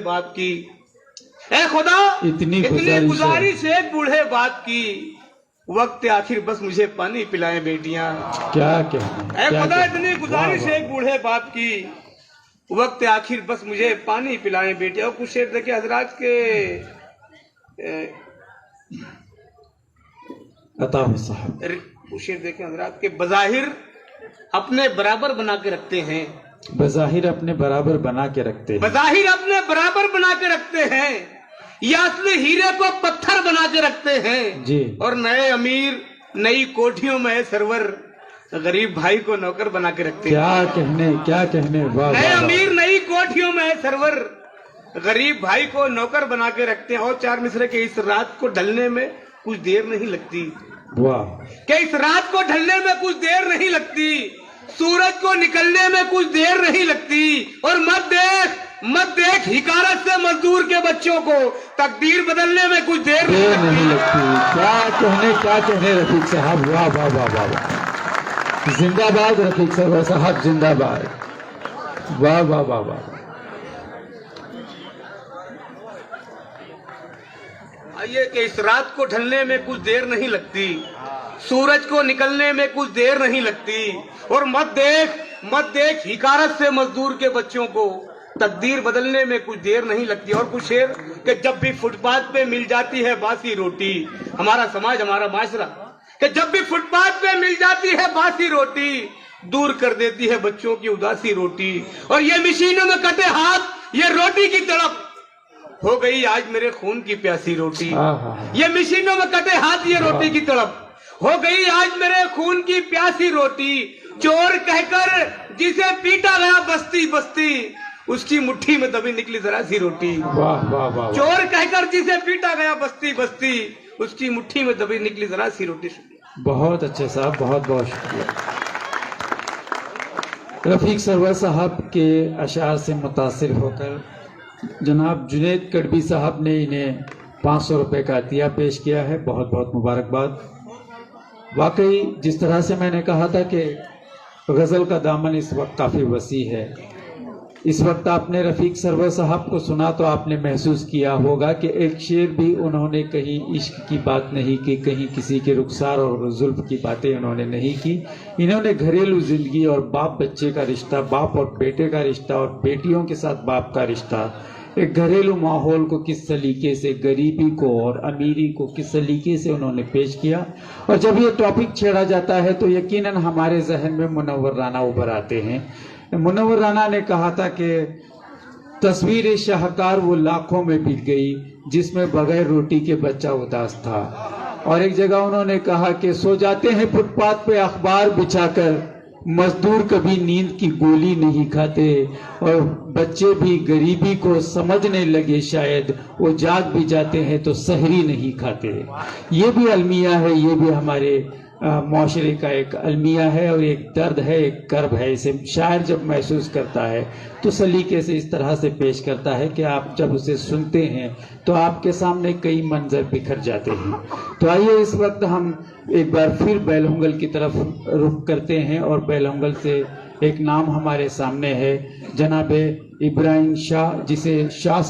बाप की। ए खुदा इतनी गुजारिश है बूढ़े बाप की, वक्त आखिर बस मुझे पानी पिलाएं बेटियां। क्या कहना, ए खुदा इतनी गुजारिश है बूढ़े बाप की, वक्त आखिर बस मुझे पानी पिलाएं बेटियां। और कुछ शेर देखे हजरात के अता साहब, कुछ शेर देखे हजरात के बजाहिर अपने बराबर बना के रखते हैं, बज़ाहिर अपने बराबर बना के रखते हैं, बज़ाहिर अपने बराबर बना के रखते हैं, या असली हीरे को पत्थर बना के रखते हैं जी। और नए अमीर नई कोठियों में है सरवर, गरीब भाई को नौकर बना के रखते हैं। क्या कहने, वाह। नए अमीर नई कोठियों में है सरवर, गरीब भाई को नौकर बना के रखते हैं। और चार मिसरे के इस रात को ढलने में कुछ देर नहीं लगती, वाह। कि इस रात को ढलने में कुछ देर नहीं लगती, सूरज को निकलने में कुछ देर नहीं लगती। और मत देख हिकारत से मजदूर के बच्चों को, तकदीर बदलने में कुछ देर नहीं लगती। क्या कहने रफीक साहब, वाह वाह वाह वाह वाह, जिंदाबाद रफीक साहब जिंदाबाद, वाह वाह वाह वाह। आइए कि इस रात को ढलने में कुछ देर नहीं लगती, सूरज को निकलने में कुछ देर नहीं लगती। और मत देख हिकारत से मजदूर के बच्चों को, तकदीर बदलने में कुछ देर नहीं लगती। और कुछ शेर कि जब भी फुटपाथ पे मिल जाती है बासी रोटी, हमारा समाज हमारा माशरा, कि जब भी फुटपाथ पे मिल जाती है बासी रोटी, दूर कर देती है बच्चों की उदासी रोटी। और ये मशीनों में कटे हाथ, ये रोटी की तड़प, हो गई आज मेरे खून की प्यासी रोटी। ये मशीनों में कटे हाथ, ये रोटी की तड़प, हो गई आज मेरे खून की प्यासी रोटी। चोर कहकर जिसे पीटा गया बस्ती बस्ती, उसकी मुट्ठी में दबी निकली जरा सी रोटी। वाह वाह वाह। चोर कहकर जिसे पीटा गया बस्ती बस्ती, उसकी मुट्ठी में दबी निकली जरा सी रोटी। बहुत अच्छे साहब, बहुत बहुत शुक्रिया। रफीक सरवर साहब के अशार से मुतासिर होकर जनाब जुनैद कड़बी साहब ने इन्हें 500 रुपये का अतिया पेश किया है, बहुत बहुत मुबारकबाद। वाकई जिस तरह से मैंने कहा था कि गज़ल का दामन इस वक्त काफ़ी वसी है, इस वक्त आपने रफ़ीक सरवर साहब को सुना तो आपने महसूस किया होगा कि एक शेर भी उन्होंने कहीं इश्क की बात नहीं की, कहीं किसी के रुखसार और जुल्फ की बातें उन्होंने नहीं की। इन्होंने घरेलू ज़िंदगी और बाप बच्चे का रिश्ता, बाप और बेटे का रिश्ता और बेटियों के साथ बाप का रिश्ता, एक घरेलू माहौल को किस सलीके से, गरीबी को और अमीरी को किस सलीके से उन्होंने पेश किया। और जब ये टॉपिक छेड़ा जाता है तो यकीनन हमारे जहन में मुनव्वर राना उभर आते हैं। मुनव्वर राना ने कहा था कि तस्वीर शाहकार वो लाखों में बिक गई जिसमें बगैर रोटी के बच्चा उदास था। और एक जगह उन्होंने कहा कि सो जाते हैं फुटपाथ पे अखबार बिछाकर, मजदूर कभी नींद की गोली नहीं खाते, और बच्चे भी गरीबी को समझने लगे शायद, वो जाग भी जाते हैं तो सहरी नहीं खाते। ये भी अलमिया है, ये भी हमारे माशरे का एक अलमिया है और एक दर्द है, एक कर्ब है। इसे शायर जब महसूस करता है तो सलीके से इस तरह से पेश करता है कि आप जब उसे सुनते हैं तो आपके सामने कई मंजर बिखर जाते हैं। तो आइए इस वक्त हम एक बार फिर बेलहुंगल की तरफ रुख करते हैं और बेलहुंगल से एक नाम हमारे सामने है, जनाब इब्राहिम शाह, जिन्हें शाह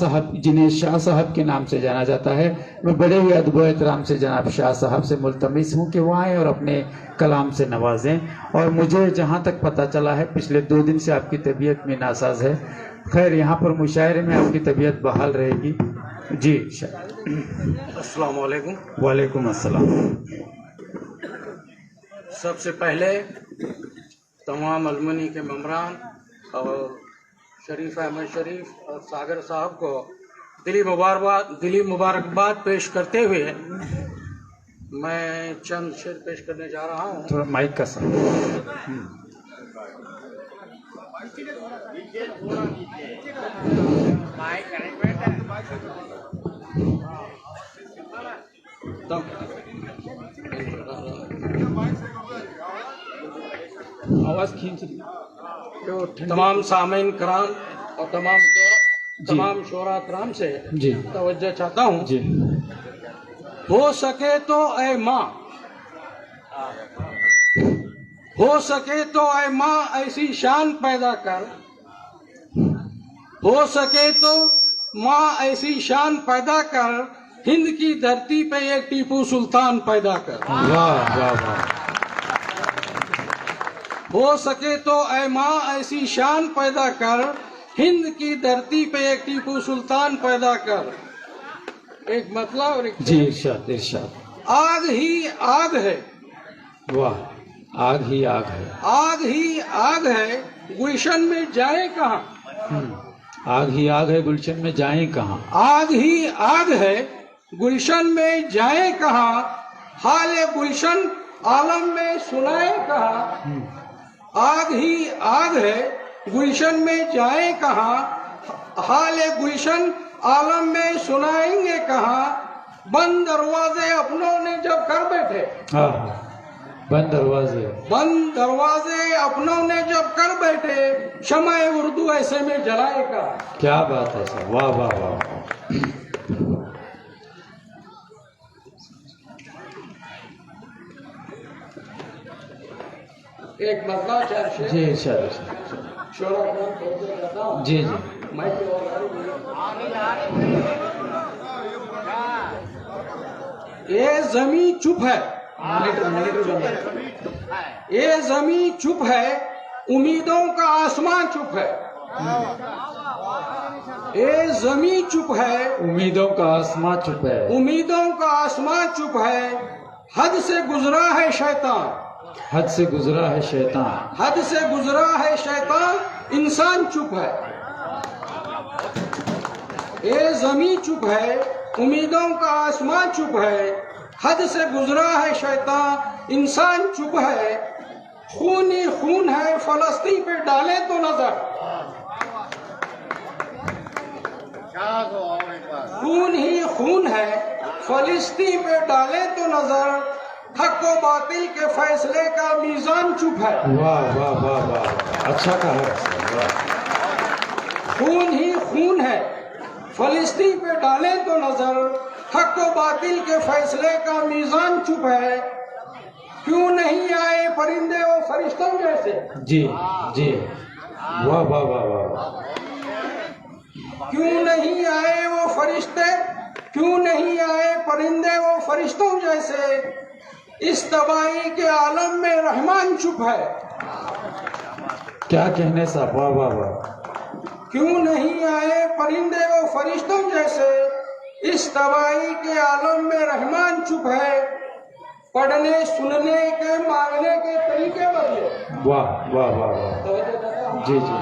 साहब के नाम से जाना जाता है। मैं बड़े ही अदब एहतराम से जनाब शाह साहब से मुल्तमिस हूँ कि वो आएँ और अपने कलाम से नवाजें। और मुझे जहाँ तक पता चला है पिछले 2 दिन से आपकी तबीयत में नासाज है। खैर यहाँ पर मुशायरे में आपकी तबीयत बहाल रहेगी। जी अस्सलाम वालेकुम। वालेकुम अस्सलाम। सबसे पहले तमाम अलमनी के मेम्बरान और शरीफ अहमद शरीफ और सागर साहब को दिली मुबारकबाद पेश करते हुए मैं चंद शेर पेश करने जा रहा हूँ। थोड़ा माइक का साथ। आवाज खींच रही। तमाम सामीन कराम और तमाम शोरा कराम से जी तवज्जो चाहता हूँ जी। हो सके तो ऐ माँ, हो सके तो ऐ माँ ऐसी शान पैदा कर, हो सके तो माँ ऐसी शान पैदा कर, हिंद की धरती पे एक टीपू सुल्तान पैदा कर। वाह वाह वाह। हो सके तो ऐ माँ ऐसी शान पैदा कर, हिंद की धरती पे एक टीपू सुल्तान पैदा कर। एक मतलब और एक जी इरशाद इरशाद। आग ही आग है, वाह आग ही आग है। आग ही आग है, गुलशन में जाए कहाँ। आग ही आग है, गुलशन में जाएं कहाँ। आग ही आग है, गुलशन में जाए कहाँ, हाल गुलशन आलम में सुनाए कहाँ। आग ही आग है, गुलशन में जाए कहाँ, हाल गुलशन आलम में सुनाएंगे कहाँ। बंद दरवाजे अपनों ने जब कर बैठे, हाँ बंद दरवाजे। बंद दरवाजे अपनों ने जब कर बैठे, शमाए उर्दू ऐसे में जलाएगा। क्या बात है सर, वाह वाह वाह। एक मतलब चार शेर जी इरशाद इरशाद। शोरा ग्रंथ पढ़ के कहता हूँ। जी जी। मैं तो ये जमी चुप है, ये जमी चुप है, उम्मीदों का आसमान चुप है। ये जमी चुप है, उम्मीदों का आसमां चुप है। उम्मीदों का आसमान चुप है, हद से गुजरा है शैतान, हद से गुजरा है शैतान। हद से गुजरा है शैतान, इंसान चुप है। ये जमी चुप है, उम्मीदों का आसमान चुप है, हद से गुजरा है शैतान, इंसान चुप है। खून ही खून है, फलस्तीन पे डाले तो नजर। खून ही खून है, फलस्तीन पे डाले तो नजर। हक व बातिल के फैसले का मीजान चुप है। वाह वाह वाह वाह, अच्छा कहा है सर, वाह। खून ही खून है, फलस्तीन पे डाले तो नजर। हक व बातिल के फैसले का मीजान चुप है। क्यों नहीं आए परिंदे और फरिश्तों जैसे। जी जी, वाह वाह वाह वाह। क्यों नहीं आए वो फरिश्ते, क्यों नहीं आए परिंदे वो फरिश्तों जैसे। इस तबाही के आलम में रहमान चुप है। क्या कहने साहब, वाह वाह वाह। क्यों नहीं आए परिंदे वो फरिश्तों जैसे, इस तबाही के आलम में रहमान चुप है। पढ़ने सुनने के मांगने के तरीके बदले। वाह वाह वाह वाह। जी जी।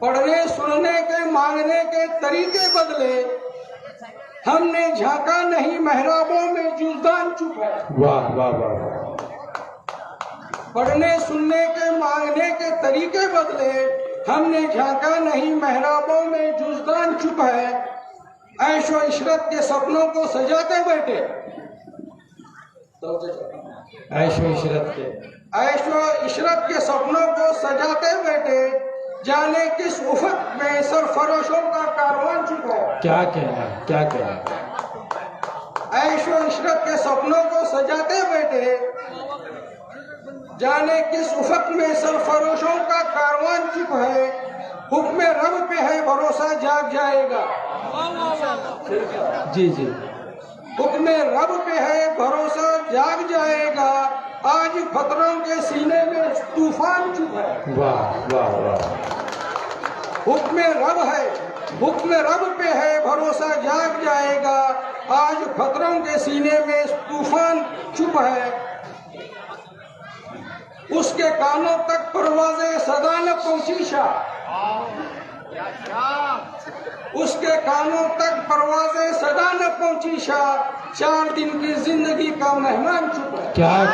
पढ़ने सुनने के मांगने के तरीके बदले। हमने झांका नहीं महराबों में, जुज़दान चुप है। वाह वाह वाह वाह। पढ़ने सुनने के मांगने के तरीके बदले। हमने झांका नहीं महराबों में, जुज़दान चुप है। ऐशो इशरत के सपनों को सजाते बैठे। ऐशो इशरत के, ऐशो इशरत के सपनों को सजाते बैठे। जाने किस उफक में सरफरोशों का कारवां चुप है। क्या कहना, क्या कहना। ऐशो इशरत के सपनों को सजाते बैठे। जाने किस उफक में सरफरोशों का कारवां चुप है। हुक्म रब पे है भरोसा, जाग जाएगा। जी जी। हुक्म रब पे है भरोसा, जाग जाएगा। आज खतरों के सीने में तूफान चुप है। वाह वाह वाह। हुक्म रब है, हुक्म रब पे है भरोसा, जाग जाएगा। आज खतरों के सीने में तूफान चुप है। उसके कानों तक परवाज़े सदा न पहुंची शाह। उसके कानों तक परवाज़े सदा न पहुंची शाह। 4 दिन की जिंदगी का मेहमान चुप है। क्या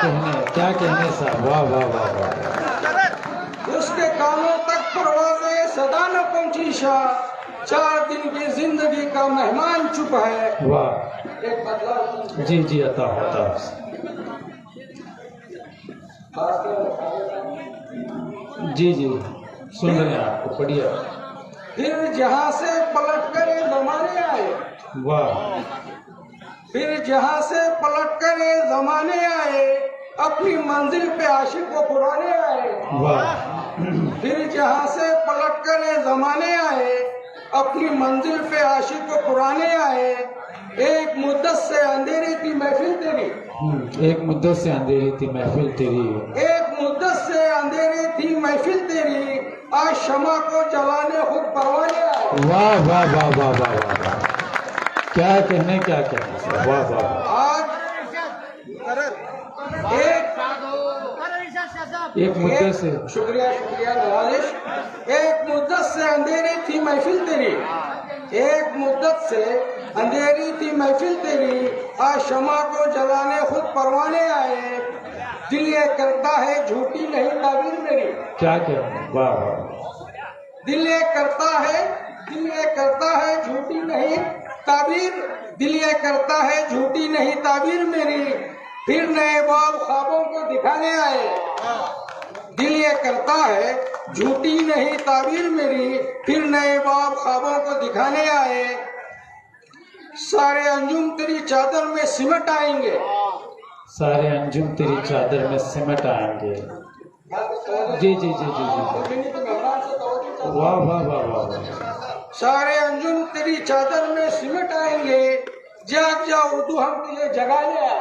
कहने साहब, वाह वाह वाह वाह। उसके कानों तक परवाज़े सदा न पहुंची शाह। 4 दिन की जिंदगी का मेहमान चुप है। वाह। एक बदलाव। जी जी, अता होता। जी जी, सुन रहे हैं आपको, पढ़िए। फिर जहां से पलट कर ये जमाने आए। वाह। फिर जहां से पलट कर ये जमाने आए। अपनी मंजिल पे आशिक को पुराने आए। वाह। फिर जहां से पलट कर ये जमाने आए। अपनी मंजिल पे आशिक को पुराने आए, एक मुद्दत से अंधेरी थी महफिल तेरी, एक मुद्दत से अंधेरी थी महफिल तेरी, एक मुद्दत से अंधेरी थी महफिल तेरी, आज शमा को जलाने खुद परवाने आए। वाह वाह वाह वाह वाह वाह वाह, क्या कहने क्या कहने सर, वाह वाह वाह। आज एक मुद्दे से शुक्रिया शुक्रिया नवाजिश। एक मुद्दत से अंधेरी थी महफिल तेरी, एक मुद्दत से अंधेरी थी महफिल तेरी, आज शमा को जलाने खुद परवाने आए, दिल ये करता है झूठी नहीं ताबीर मेरी, क्या कहने, वाह वाह। दिल ये करता है झूठी नहीं ताबीर, दिल ये करता है झूठी नहीं ताबीर मेरी, फिर नए बाब ख्वाबों को दिखाने आए, दिल ये करता है झूठी नहीं ताबीर मेरी, फिर नए बाब ख्वाबों को दिखाने आए, सारे अंजुम तेरी चादर में सिमट आएंगे, सारे अंजुम तेरी चादर में सिमट आएंगे। जी जी जी जी जी, वाह वाह वाह वाह। सारे अंजुम तेरी चादर में सिमट आएंगे, जाग जा उर्दू हम तुझे जगाने आए।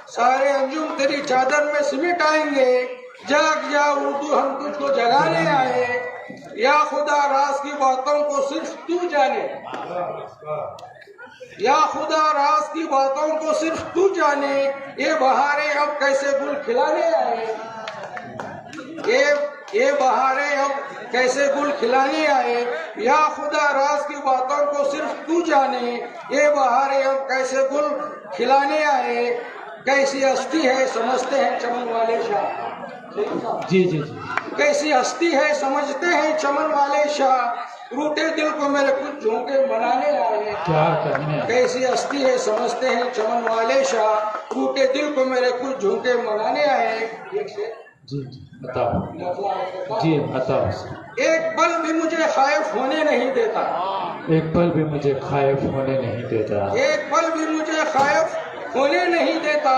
सारे अंजुम तेरी चादर में सिमट आएंगे, जाग जा उर्दू हम तुझको जगाने आए, या खुदा राज की बातों को सिर्फ तू जाने, या खुदा राज की बातों को सिर्फ तू जाने, ये बहारे अब कैसे गुल खिलाने आए, ये बहारे अब कैसे गुल खिलाने आए, या खुदा राज की बातों को सिर्फ तू जाने, ये बहारे अब कैसे गुल खिलाने आए, कैसी हस्ती है समझते हैं चमन वाले शाह। जी जी जी, कैसी हस्ती है समझते हैं चमन वाले शाह, रूठे दिल को मेरे कुछ झोंके मनाने आए। क्या कहने, कैसी हस्ती है समझते हैं चमन वाले शाह, रूठे दिल को मेरे कुछ झोंके मनाने आए। जी जी बताओ, जी बताओ। एक पल भी मुझे खाइफ होने नहीं देता, एक पल भी मुझे खाइफ होने नहीं देता, एक पल भी मुझे खाइफ होने नहीं देता,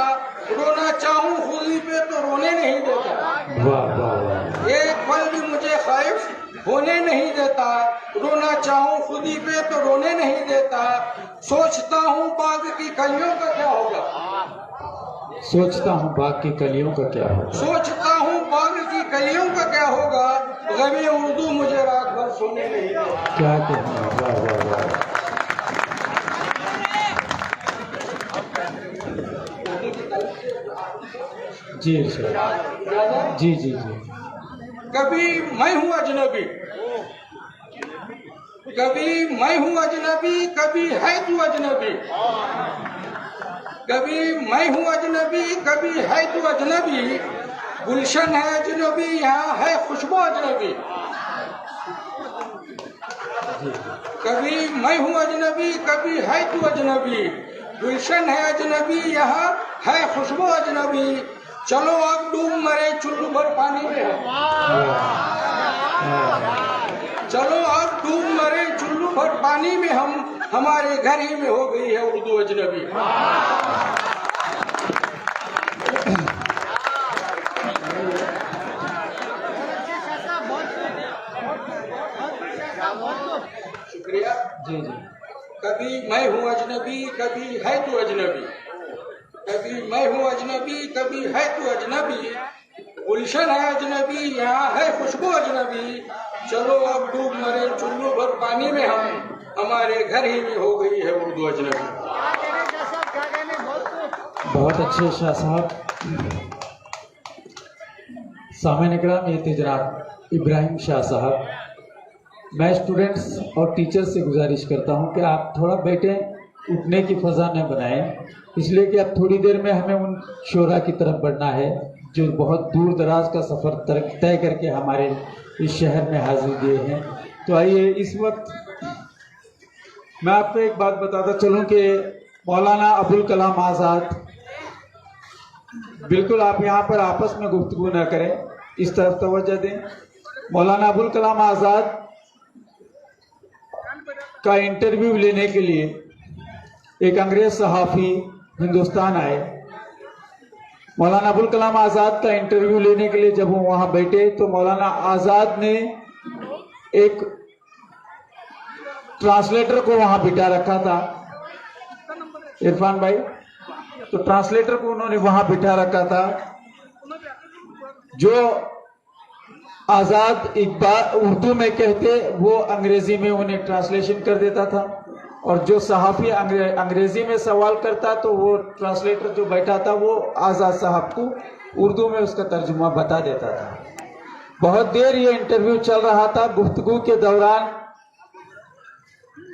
रोना चाहूं खुदी पे तो रोने नहीं देता, वाह वाह वाह। एक पल भी मुझे खाइफ होने नहीं देता, रोना चाहूं खुदी पे तो रोने नहीं देता, सोचता हूँ बाग की कलियों का क्या होगा, सोचता हूँ बाग की कलियों का क्या होगा, सोचता हूँ बाग की कलियों का क्या होगा, गमे उर्दू मुझे रात भर सोने नहीं देता। क्या कहना, वाह वाह वाह। जी सर, जी जी जी। कभी मैं हूँ अजनबी, कभी मैं हूँ अजनबी, कभी है तू अजनबी, कभी मैं हूँ अजनबी, कभी है तू अजनबी, गुलशन है अजनबी, यहाँ है खुशबू अजनबी, कभी मैं हूँ अजनबी, कभी है तू अजनबी, गुलशन है अजनबी, यहाँ है खुशबू अजनबी, चलो अब डूब मरे चुल्लू भर पानी में हम, चलो अब डूब मरे चुल्लू भर पानी में हम, हमारे घर ही में हो गई है उर्दू अजनबी। शुक्रिया जी जी। कभी मैं हूँ अजनबी, कभी है तू अजनबी, कभी मैं हूँ अजनबी, कभी है तू अजनबी, गुलशन है अजनबी, यहाँ है खुशबू अजनबी, चलो अब डूब मरे चुल्लू भर पानी में हम, हमारे घर ही में हो गई है उर्दू अजनबी। बहुत अच्छे शाह साहब। सामईन इकराम, ये थे जनाब इब्राहिम शाह साहब। मैं स्टूडेंट्स और टीचर से गुजारिश करता हूं कि आप थोड़ा बैठें, उठने की फ़ज़ा न बनाएं, इसलिए कि अब थोड़ी देर में हमें उन शोरा की तरफ बढ़ना है जो बहुत दूर दराज का सफ़र तय करके हमारे इस शहर में हाजिर दिए हैं। तो आइए, इस वक्त मैं आपको एक बात बताता चलूं कि मौलाना अबुल कलाम आज़ाद, बिल्कुल आप यहाँ पर आपस में गुफ्तगू न करें, इस तरफ तवज्जो दें। मौलाना अबुल कलाम आज़ाद का इंटरव्यू लेने के लिए एक अंग्रेज सहाफ़ी हिंदुस्तान आए। मौलाना अबुल कलाम आजाद का इंटरव्यू लेने के लिए जब वो वहां बैठे तो मौलाना आजाद ने एक ट्रांसलेटर को वहां बिठा रखा था, इरफान भाई, तो ट्रांसलेटर को उन्होंने वहां बिठा रखा था। जो आजाद इकबाल उर्दू में कहते वो अंग्रेजी में उन्हें ट्रांसलेशन कर देता था, और जो सहाफी अंग्रेजी में सवाल करता तो वो ट्रांसलेटर जो बैठा था वो आजाद साहब को उर्दू में उसका तर्जुमा बता देता था। बहुत देर ये इंटरव्यू चल रहा था। गुफ्तगू के दौरान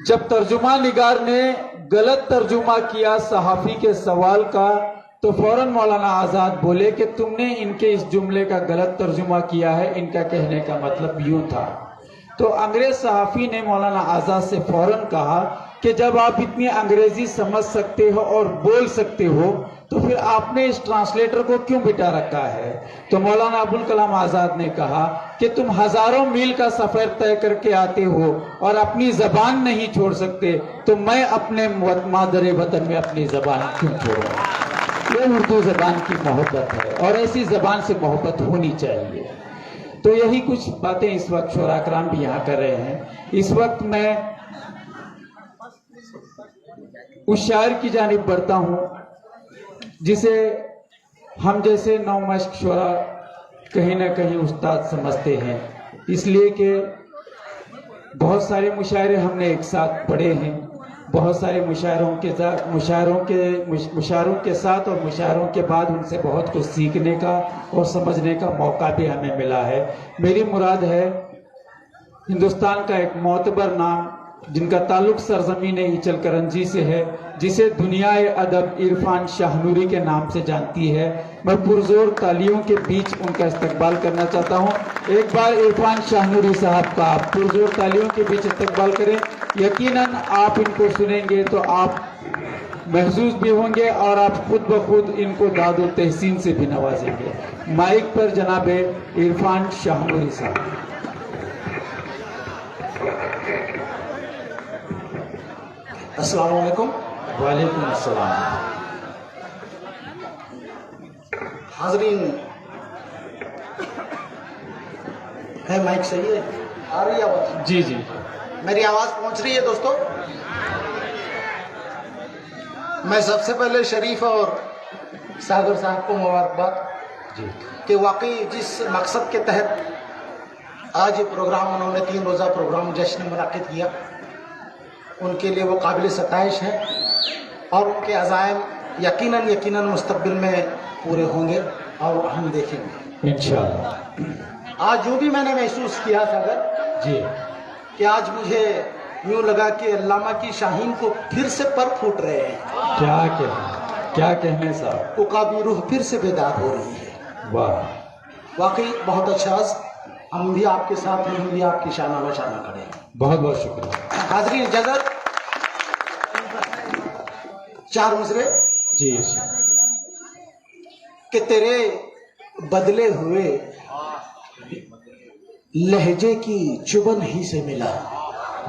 जब तर्जुमा निगार ने गलत तर्जुमा किया सहाफी के सवाल का, तो फौरन मौलाना आजाद बोले कि तुमने इनके इस जुमले का गलत तर्जुमा किया है, इनका कहने का मतलब यूं था। तो अंग्रेज सहाफी ने मौलाना आजाद से फौरन कहा कि जब आप इतनी अंग्रेजी समझ सकते हो और बोल सकते हो तो फिर आपने इस ट्रांसलेटर को क्यों बिठा रखा है। तो मौलाना अबुल कलाम आजाद ने कहा कि तुम हजारों मील का सफर तय करके आते हो और अपनी जबान नहीं छोड़ सकते, तो मैं अपने मादरे वतन में अपनी जबान क्यों छोड़ूं। ये उर्दू जबान की मोहब्बत है और ऐसी जबान से मोहब्बत होनी चाहिए। तो यही कुछ बातें इस वक्त शोरा कराम भी यहाँ कर रहे हैं। इस वक्त मैं उस शायर की जानिब बढ़ता हूँ जिसे हम जैसे नौमश्क शोरा कहीं ना कहीं उस्ताद समझते हैं, इसलिए कि बहुत सारे मुशायरे हमने एक साथ पढ़े हैं। बहुत सारे मुशायरों के साथ और मुशायरों के बाद उनसे बहुत कुछ सीखने का और समझने का मौका भी हमें मिला है। मेरी मुराद है हिंदुस्तान का एक मोतबर नाम जिनका ताल्लुक सरजमीन ईचल करंजी से है, जिसे दुनियाए अदब इरफान शाहनूरी के नाम से जानती है। मैं पुरजोर तालियों के बीच उनका इस्तकबाल करना चाहता हूँ। एक बार इरफान शाहनूरी साहब का आप पुरजोर तालियों के बीच इस्तकबाल करें। यकीनन आप इनको सुनेंगे तो आप महसूस भी होंगे और आप खुद ब खुद इनको दादो तहसीन से भी नवाजेंगे। माइक पर जनाबे इरफान शाहनूरी साहब। अस्सलाम वालेकुम। वालेकुम अस्सलाम। हाजरीन, है माइक सही है? आ रही है आवाज? जी जी, मेरी आवाज पहुंच रही है दोस्तों? मैं सबसे पहले शरीफ और सागर साहब को मुबारकबाद जी कि वाकई जिस मकसद के तहत आज ये प्रोग्राम उन्होंने 3 रोज़ा प्रोग्राम जश्न मुनक़िद किया, उनके लिए वो काबिल सताइश है और उनके अज़ाइम यकीनन मुस्तक़बिल में पूरे होंगे और हम देखेंगे इंशाअल्लाह। आज जो भी मैंने महसूस किया सागर जी, कि आज मुझे यूँ लगा कि अल्लामा की शाहीन को फिर से पर फूट रहे हैं। क्या कहने साहब, उकाबी रूह फिर से बेदार हो रही है। वाह, वाकई बहुत अच्छा। हम भी आपके साथ हैं, हम भी आपकी शाना बशाना करें। बहुत बहुत शुक्रिया। हाज़रीन इजाज़त, 4 मिसरे जी कि तेरे बदले हुए लहजे की चुभन ही से मिला।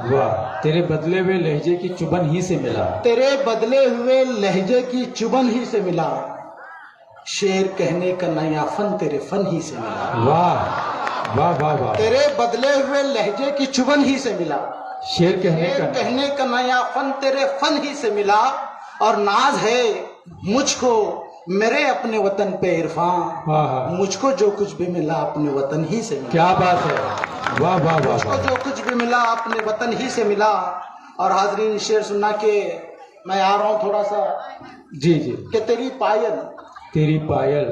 वाह, तेरे बदले हुए लहजे की चुभन ही से मिला। तेरे बदले हुए लहजे की चुभन ही से मिला। शेर कहने का नया फन तेरे फन ही से मिला। वाह वाह वाह वाह, तेरे बदले हुए लहजे की चुभन ही से मिला। शेर शेर कहने का नया फन तेरे फन ही से मिला। और नाज है मुझको मेरे अपने वतन पे इरफान, मुझको जो कुछ भी मिला अपने वतन ही से मिला। क्या बात है, वाह वाह वाह, मुझको जो कुछ भी मिला अपने वतन ही से मिला। और हाजरीन शेर सुनना के मैं आ रहा हूँ थोड़ा सा। जी जी, कि तेरी पायल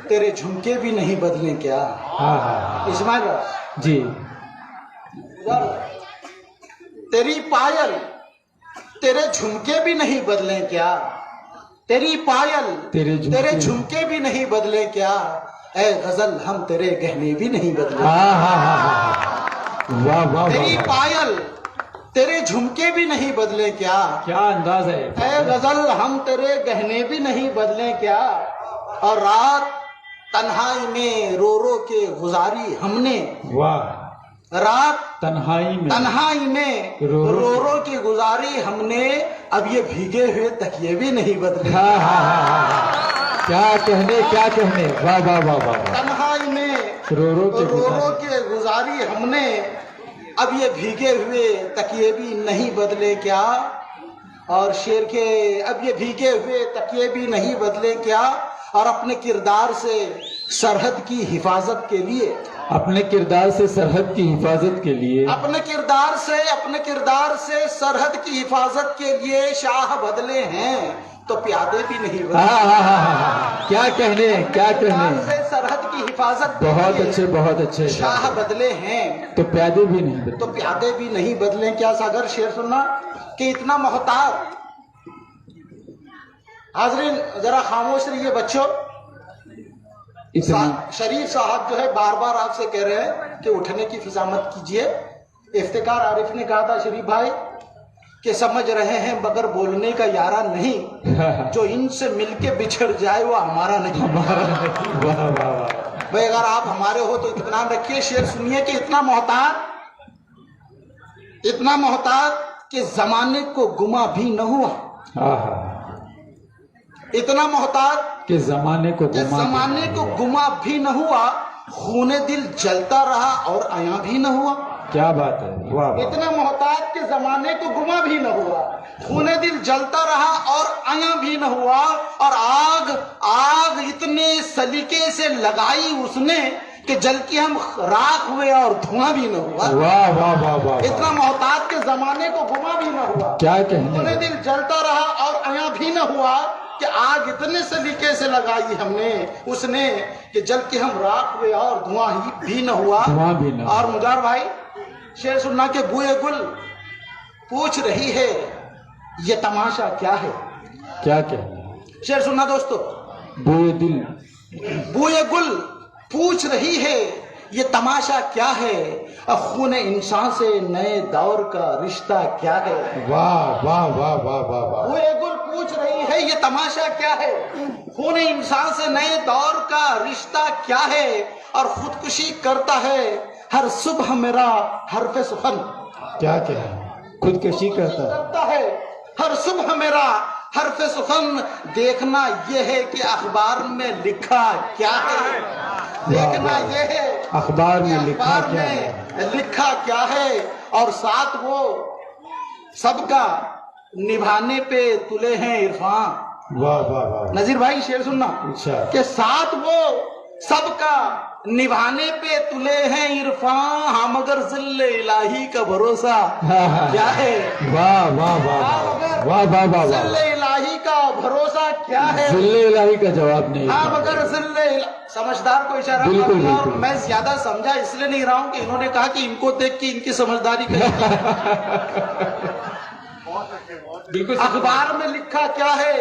तेरे झुमके भी नहीं बदले क्या। हाँ इस्माइल जी, तेरी पायल तेरे झुमके भी नहीं बदले क्या। तेरी पायल तेरे झुमके भी नहीं बदले क्या। ऐ गजल हम तेरे गहने भी नहीं बदले। वाह वाह, तेरी पायल तेरे झुमके भी नहीं बदले क्या। क्या अंदाज है। ऐ गजल हम तेरे गहने भी नहीं बदले क्या। और रात तन्हाई में रो रो के गुजारी हमने। वाह, रात तन्हाई में रो रो के गुजारी हमने। अब ये भीगे हुए तकिए भी नहीं बदले। क्या कहने, वाह वाह वाह वाह वाह। तन्हाई में रो रो के रो के गुजारी हमने, अब ये भीगे हुए तकिए भी नहीं बदले क्या। और शेर के अब ये भीगे हुए तकिए भी नहीं बदले क्या। और अपने किरदार से सरहद की हिफाजत के लिए, अपने किरदार से सरहद की हिफाजत के लिए, अपने किरदार से सरहद की हिफाजत के लिए शाह बदले हैं तो प्यादे भी नहीं बदले। क्या कहने से सरहद की हिफाजत के बहुत अच्छे शाह बदले हैं तो प्यादे भी नहीं बदले। तो प्यादे भी नहीं बदले। क्या सागर शेर सुनना कि इतना मोहताज। हाजरीन जरा खामोश रहिए बच्चों। शरीफ साहब जो है बार बार आपसे कह रहे हैं कि उठने की फिजा मत कीजिए। इफ्तिकार आरिफ ने कहा था शरीफ भाई कि समझ रहे हैं मगर बोलने का यारा नहीं, जो इनसे मिलके बिछड़ जाए वो हमारा नहीं। वाह वाह वाह। भाई अगर आप हमारे हो तो इत्मीनान रखिए। शेर सुनिए कि इतना मोहताज कि जमाने को गुमा भी न हुआ। इतना मोहताज कि जमाने को गुमा भी न हुआ। खूने दिल जलता रहा और आया भी न हुआ। क्या बात है, वाह। इतना मोहताज के जमाने को गुमा भी न हुआ, खूने दिल जलता रहा और आया भी न हुआ। और आग इतने सलीके से लगाई उसने कि जल की हम राख हुए और धुआं भी न हुआ। वाह वाह वाह वाह। इतना मोहताज के जमाने को गुमा भी न हुआ, क्या कहने, खूने दिल जलता रहा और आया भी न हुआ कि आग इतने सलीके से लगाई हमने उसने कि जल की हम राख हुए और धुआं भी न हुआ। और मुजार भाई शेर सुनना के बूए गुल पूछ रही है ये तमाशा क्या है। क्या कहना, शेर सुनना दोस्तों। बूए गुल पूछ रही है ये तमाशा क्या है। खून इंसान से नए दौर का रिश्ता क्या है। वाह वाह वाह वाह वाह वाह। बूए गुल पूछ रही है ये तमाशा क्या है। खून इंसान से नए दौर का रिश्ता क्या है। और खुदकुशी करता है हर सुबह मेरा हरफे सुखन। क्या खुदकुशी करता है हर सुबह मेरा हरफे सुखन। देखना यह है कि अखबार में लिखा क्या है। देखना यह है अखबार में लिखा क्या है। और साथ वो सबका निभाने पे तुले हैं इरफान। वाह वाह वाह। नजीर भाई शेर सुनना के साथ वो सबका निभाने पे तुले हैं इरफान। हम मगर जिल्ले इलाही का भरोसा क्या है। वाह वाह वाह वाह वाह वाह। जिल्ले इलाही का भरोसा क्या है। जिल्ले इलाही का जवाब नहीं। हाँ मगर जिल्ले समझदार को इशारा करूंगा। और मैं ज्यादा समझा इसलिए नहीं रहा हूँ कि इन्होंने कहा कि इनको देख के इनकी समझदारी बिल्कुल। अखबार में लिखा क्या है।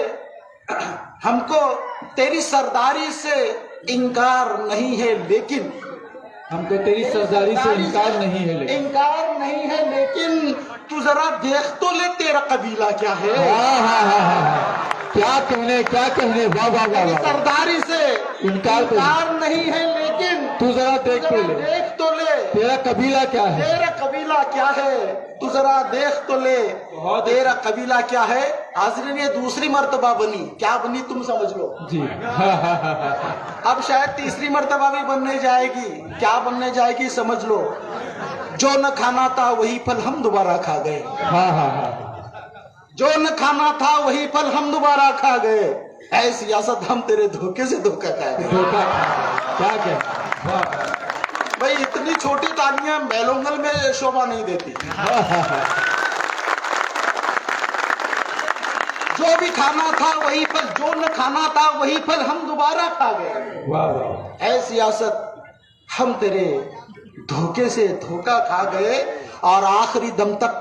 हमको तेरी सरदारी से इनकार नहीं है लेकिन हमको तेरी सरदारी से इनकार नहीं है लेकिन तू जरा देख तो ले तेरा कबीला क्या है। क्या कहने वाह वाह वाह। सरदारी से इनकार नहीं है लेकिन तू जरा देख तो ले तेरा कबीला क्या है। तू जरा देख तो ले तेरा कबीला क्या है। हाज़रीन ये दूसरी मर्तबा बनी। क्या बनी तुम समझ लो जी। अब शायद तीसरी मर्तबा भी बनने जाएगी। क्या बनने जाएगी समझ लो। जो न खाना था वही फल हम दोबारा खा गए। जो न खाना था वही फल हम दोबारा खा गए। ऐ सियासत हम तेरे धोखे से धोखा खाए। क्या भाई इतनी छोटी तालियां मेलोंगल में शोभा नहीं देती। जो भी खाना था वही फल, जो न खाना था वही फल हम दोबारा खा गए। वाह। ऐ सियासत हम तेरे धोखे से धोखा खा गए। और आखिरी दम तक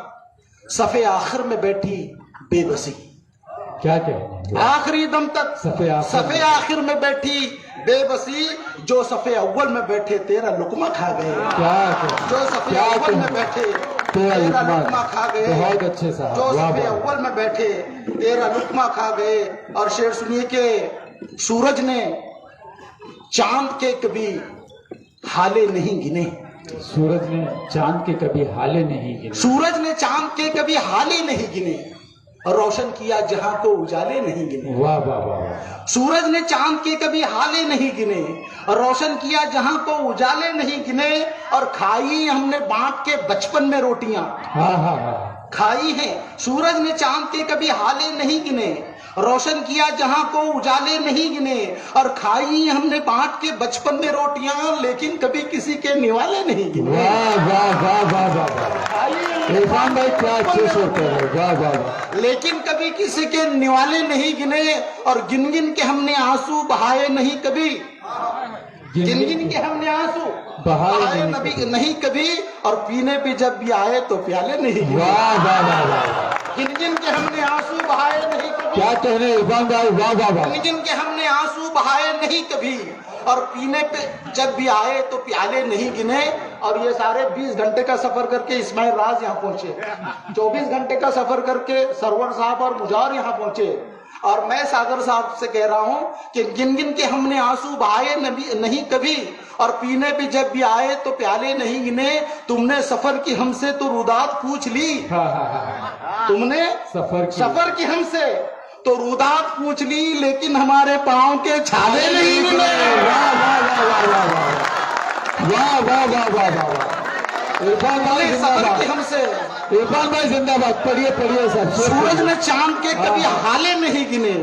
सफे आखिर में बैठी बेबसी। क्या कहना, आखिरी दम तक सफे आखिर में बैठी बेबसी। जो सफे अव्वल में बैठे तेरा लुकमा खा गए। जो सफे अव्वल में बैठे तेरा लुकमा खा गए। बहुत अच्छे साहब। जो सफे अव्वल में बैठे तेरा लुकमा खा गए। और शेर सुनिए के सूरज ने चांद के कभी हाले नहीं गिने। सूरज ने चांद के कभी हाले नहीं गिने। सूरज ने चांद के कभी हाले नहीं गिने। रोशन किया जहां को उजाले नहीं गिने। वाह वाह वाह वाह। सूरज ने चांद के कभी हाले नहीं गिने, रोशन किया जहां को उजाले नहीं गिने, और खाई हमने बांट के बचपन में रोटियां, हाँ हाँ हाँ। खाई हैं। सूरज ने चांद के कभी हाले नहीं गिने, रोशन किया जहां को उजाले नहीं गिने, और खाई हमने बांट के बचपन में रोटियां, लेकिन कभी किसी के निवाले नहीं गिने। वाह वाह वाह वाह वाह वाह। खाई हमने इरफान भाई क्या अच्छे से होते हैं, वाह वाह वाह। लेकिन कभी किसी के निवाले नहीं गिने, और गिन गिन के हमने आंसू बहाए नहीं कभी, गिन गिन के हमने आंसू बहाए नहीं कभी, और पीने पे जब भी आए तो प्याले नहीं गिने। वाह वाह वाह वाह। गिन गिन के हमने आंसू बहाए नहीं कभी, क्या कहने इरफान भाई, वाह वाह वाह। गिन गिन के हमने आंसू बहाए नहीं कभी, और पीने पे जब भी आए तो प्याले नहीं गिने। और ये सारे 20 घंटे का सफर करके इस्माइल राज यहाँ पहुंचे, 24 घंटे का सफर करके सरवर साहब और मुजावर यहाँ पहुंचे, और मैं सागर साहब से कह रहा हूँ कि गिन गिन के हमने आंसू बहाए नहीं कभी, और पीने पे जब भी आए तो प्याले नहीं गिने। तुमने सफर की हमसे तो रुदात पूछ ली, हाँ हाँ हाँ। तुमने सफर की हमसे तो रुदात पूछ ली, लेकिन हमारे पाँव के छाले नहीं मिले। वाह वाह वाह वाह वाह वाह वाह वाह वाह वाह। इरफान भाई सफर की जिंदाबाद, हमसे इरफान भाई जिंदाबाद। पढ़िए पढ़िए सब। सूरज ने चांद के कभी हाले नहीं गिने,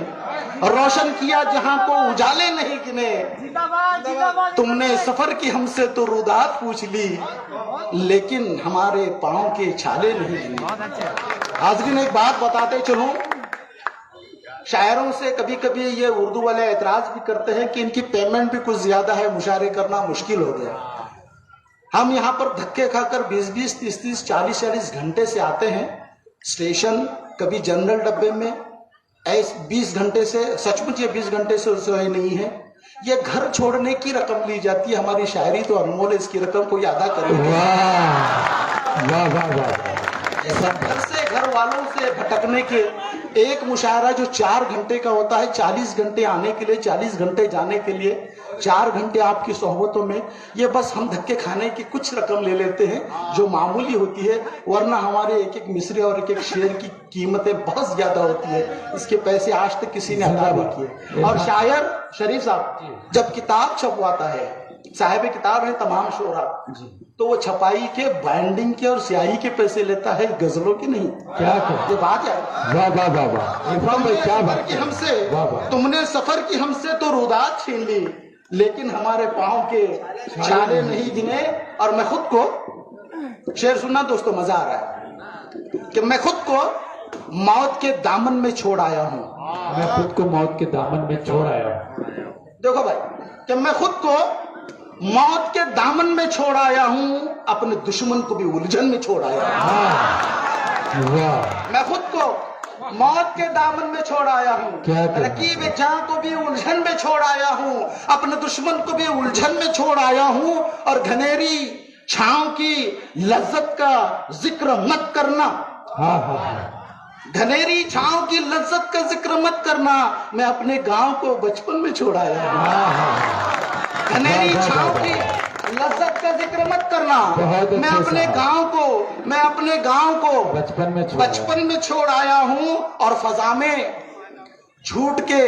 रोशन किया जहां को उजाले नहीं गिने। तुमने सफर की हमसे तो रुदात पूछ ली, लेकिन हमारे पाँव के छाले नहीं गिने। हाजरीन, एक बात बताते चलूं, शायरों से कभी कभी ये उर्दू वाले एतराज भी करते हैं कि इनकी पेमेंट भी कुछ ज्यादा है, मुशायरे करना मुश्किल हो गया। हम यहाँ पर धक्के खाकर 20-20, 30-30, 40-40 घंटे से आते हैं स्टेशन, कभी जनरल डब्बे में, 20 घंटे से, सचमुच ये 20 घंटे से उससे नहीं है। ये घर छोड़ने की रकम ली जाती है। हमारी शायरी तो अनमोल है, इसकी रकम कोई अदा करे। वाह वाह वाह वाह। घर से, घर वालों से भटकने के, एक मुशायरा जो 4 घंटे का होता है, 40 घंटे आने के लिए, 40 घंटे जाने के लिए, 4 घंटे आपकी सोहबतों में, ये बस हम धक्के खाने की कुछ रकम ले लेते हैं जो मामूली होती है, वरना हमारे एक एक मिसरे और एक एक शेर की कीमतें बहुत ज्यादा होती है। इसके पैसे आज तक किसी ने अदा नहीं किए। और शायर शरीफ साहब जब किताब छपवाता है, साहिब किताब है तमाम शोरा, तो वो छपाई के, बाइंडिंग के और स्याही के पैसे लेता है, गजलों की नहीं। क्या ये बात है। वाह वाह वाह वाह। इरफान भाई क्या बात की है। हमसे, वाह वाह। तुमने सफर की हमसे तो रुदात छीन ली, लेकिन हमारे पाँव के छाले नहीं गिने। और मैं खुद को, शेर सुनना दोस्तों, मजा आ रहा है, कि मैं खुद को मौत के दामन में छोड़ आया हूँ। मैं खुद को मौत के दामन में छोड़ आया हूँ। देखो भाई, कि मैं खुद को मौत के दामन में छोड़ आया हूँ, अपने दुश्मन को भी उलझन में छोड़ आया हूँ। वाह। मैं खुद को मौत के दामन में छोड़ आया हूँ, रकीब जान को भी उलझन में छोड़ आया हूँ, अपने दुश्मन को भी उलझन में छोड़ आया हूँ। और घनेरी छांव की लज्जत का जिक्र मत करना, हाँ हाँ हाँ। घनेरी छांव की लज्जत का जिक्र मत करना, मैं अपने गांव को बचपन में छोड़ आया हूँ। घनेरी छांव की लज्जत का जिक्र मत करना, मैं अपने गांव को बचपन में छोड़ आया हूँ। और फजा में झूठ के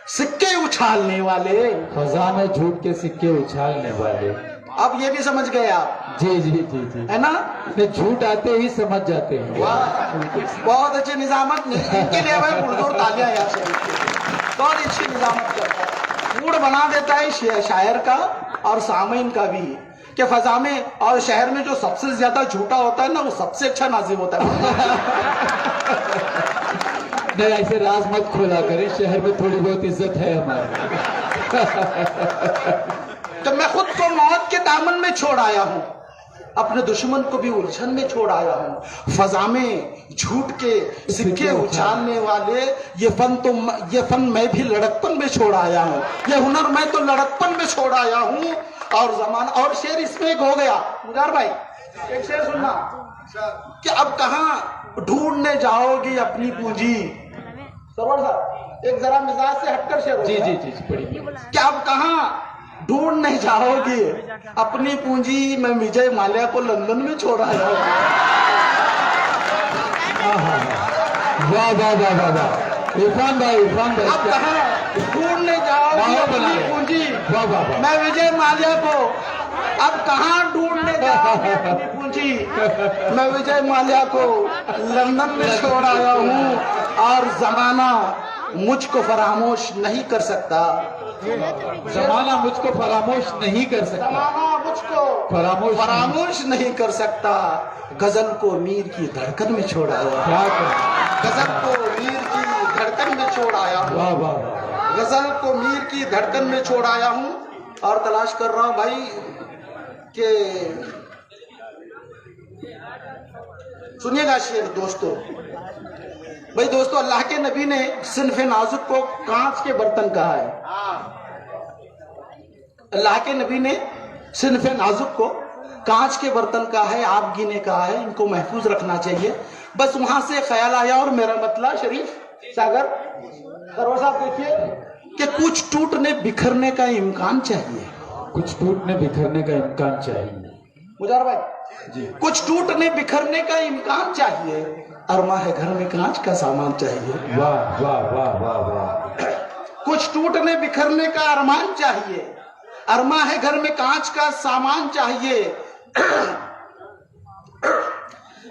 सिक्के उछालने वाले, फजा में झूठ के सिक्के उछालने वाले। अब ये भी समझ गए आप? जी जी जी जी, है ना? झूठ आते ही समझ जाते हैं। बहुत अच्छी निजामत, इनके लिए भाई बुलदोर तालियां यार, बहुत अच्छी निजामत करता है, मूड बना देता है शायर का और सामीन का भी, कि फजा में और शहर में जो सबसे ज्यादा झूठा होता है ना, वो सबसे अच्छा नाजिम होता है। नहीं, ऐसे राज मत खोला करें, शहर में थोड़ी बहुत इज्जत है हमारी। तो मैं खुद को मौत के दामन में छोड़ आया हूँ, अपने दुश्मन को भी उलझन में छोड़ आया हूँ। फजा में झूठ के सिक्के उछालने वाले, ये फन मैं भी लड़कपन में छोड़ आया हूँ, ये हुनर मैं तो लड़कपन में छोड़ आया हूँ। और जमाना, और शेर इसमें एक हो गया मुजार भाई, एक शेर सुनना, कि अब कहाँ ढूंढने जाओगी अपनी पूंजी। सरवर साहब, एक जरा मिजाज से हटकर शेर हो। जी जी जी, पढ़िए। कि अब कहाँ ढूंढने जाओगी अपनी पूंजी, मैं विजय माल्या को लंदन में छोड़ आया हूँ। वाह वाह वाह वाह वाह। इरफान भाई अब क्या कहाँ ढूंढने जाओगी वाह, अपनी वाह, पूंजी? वाह वाह वाह। मैं विजय माल्या को अब कहाँ ढूंढने जाओगी अपनी पूंजी? मैं विजय माल्या को लंदन में छोड़ आया हूँ और जमाना मुझको फरामोश नहीं कर सकता। जमाना मुझको फरामोश नहीं कर सकता। जमाना मुझको फरामोश नहीं कर सकता। गजल को मीर की धड़कन में छोड़ आया, क्या कर गजल को मीर की धड़कन में छोड़ आया हूँ, वाह वाह वाह। गजल को मीर की धड़कन में छोड़ आया हूँ और तलाश कर रहा हूँ भाई कि सुनिएगा शेर दोस्तों। भाई दोस्तों, अल्लाह के नबी ने सिन्फ नाजुक को कांच के बर्तन कहा है। अल्लाह के नबी ने सिन्फ नाजुक को कांच के बर्तन कहा है, आप गिने कहा है, इनको महफूज रखना चाहिए। बस वहां से ख्याल आया और मेरा मतलब शरीफ सागर सरवर साहब देखिए कि कुछ टूटने बिखरने का इम्कान चाहिए। कुछ टूटने बिखरने का इम्कान चाहिए। मुजार भाई जी। कुछ टूटने बिखरने का इम्कान चाहिए। अरमा है घर में कांच का सामान चाहिए। वाह वाह वाह वाह वाह। कुछ टूटने बिखरने का अरमान चाहिए। अरमा है घर में कांच का सामान चाहिए।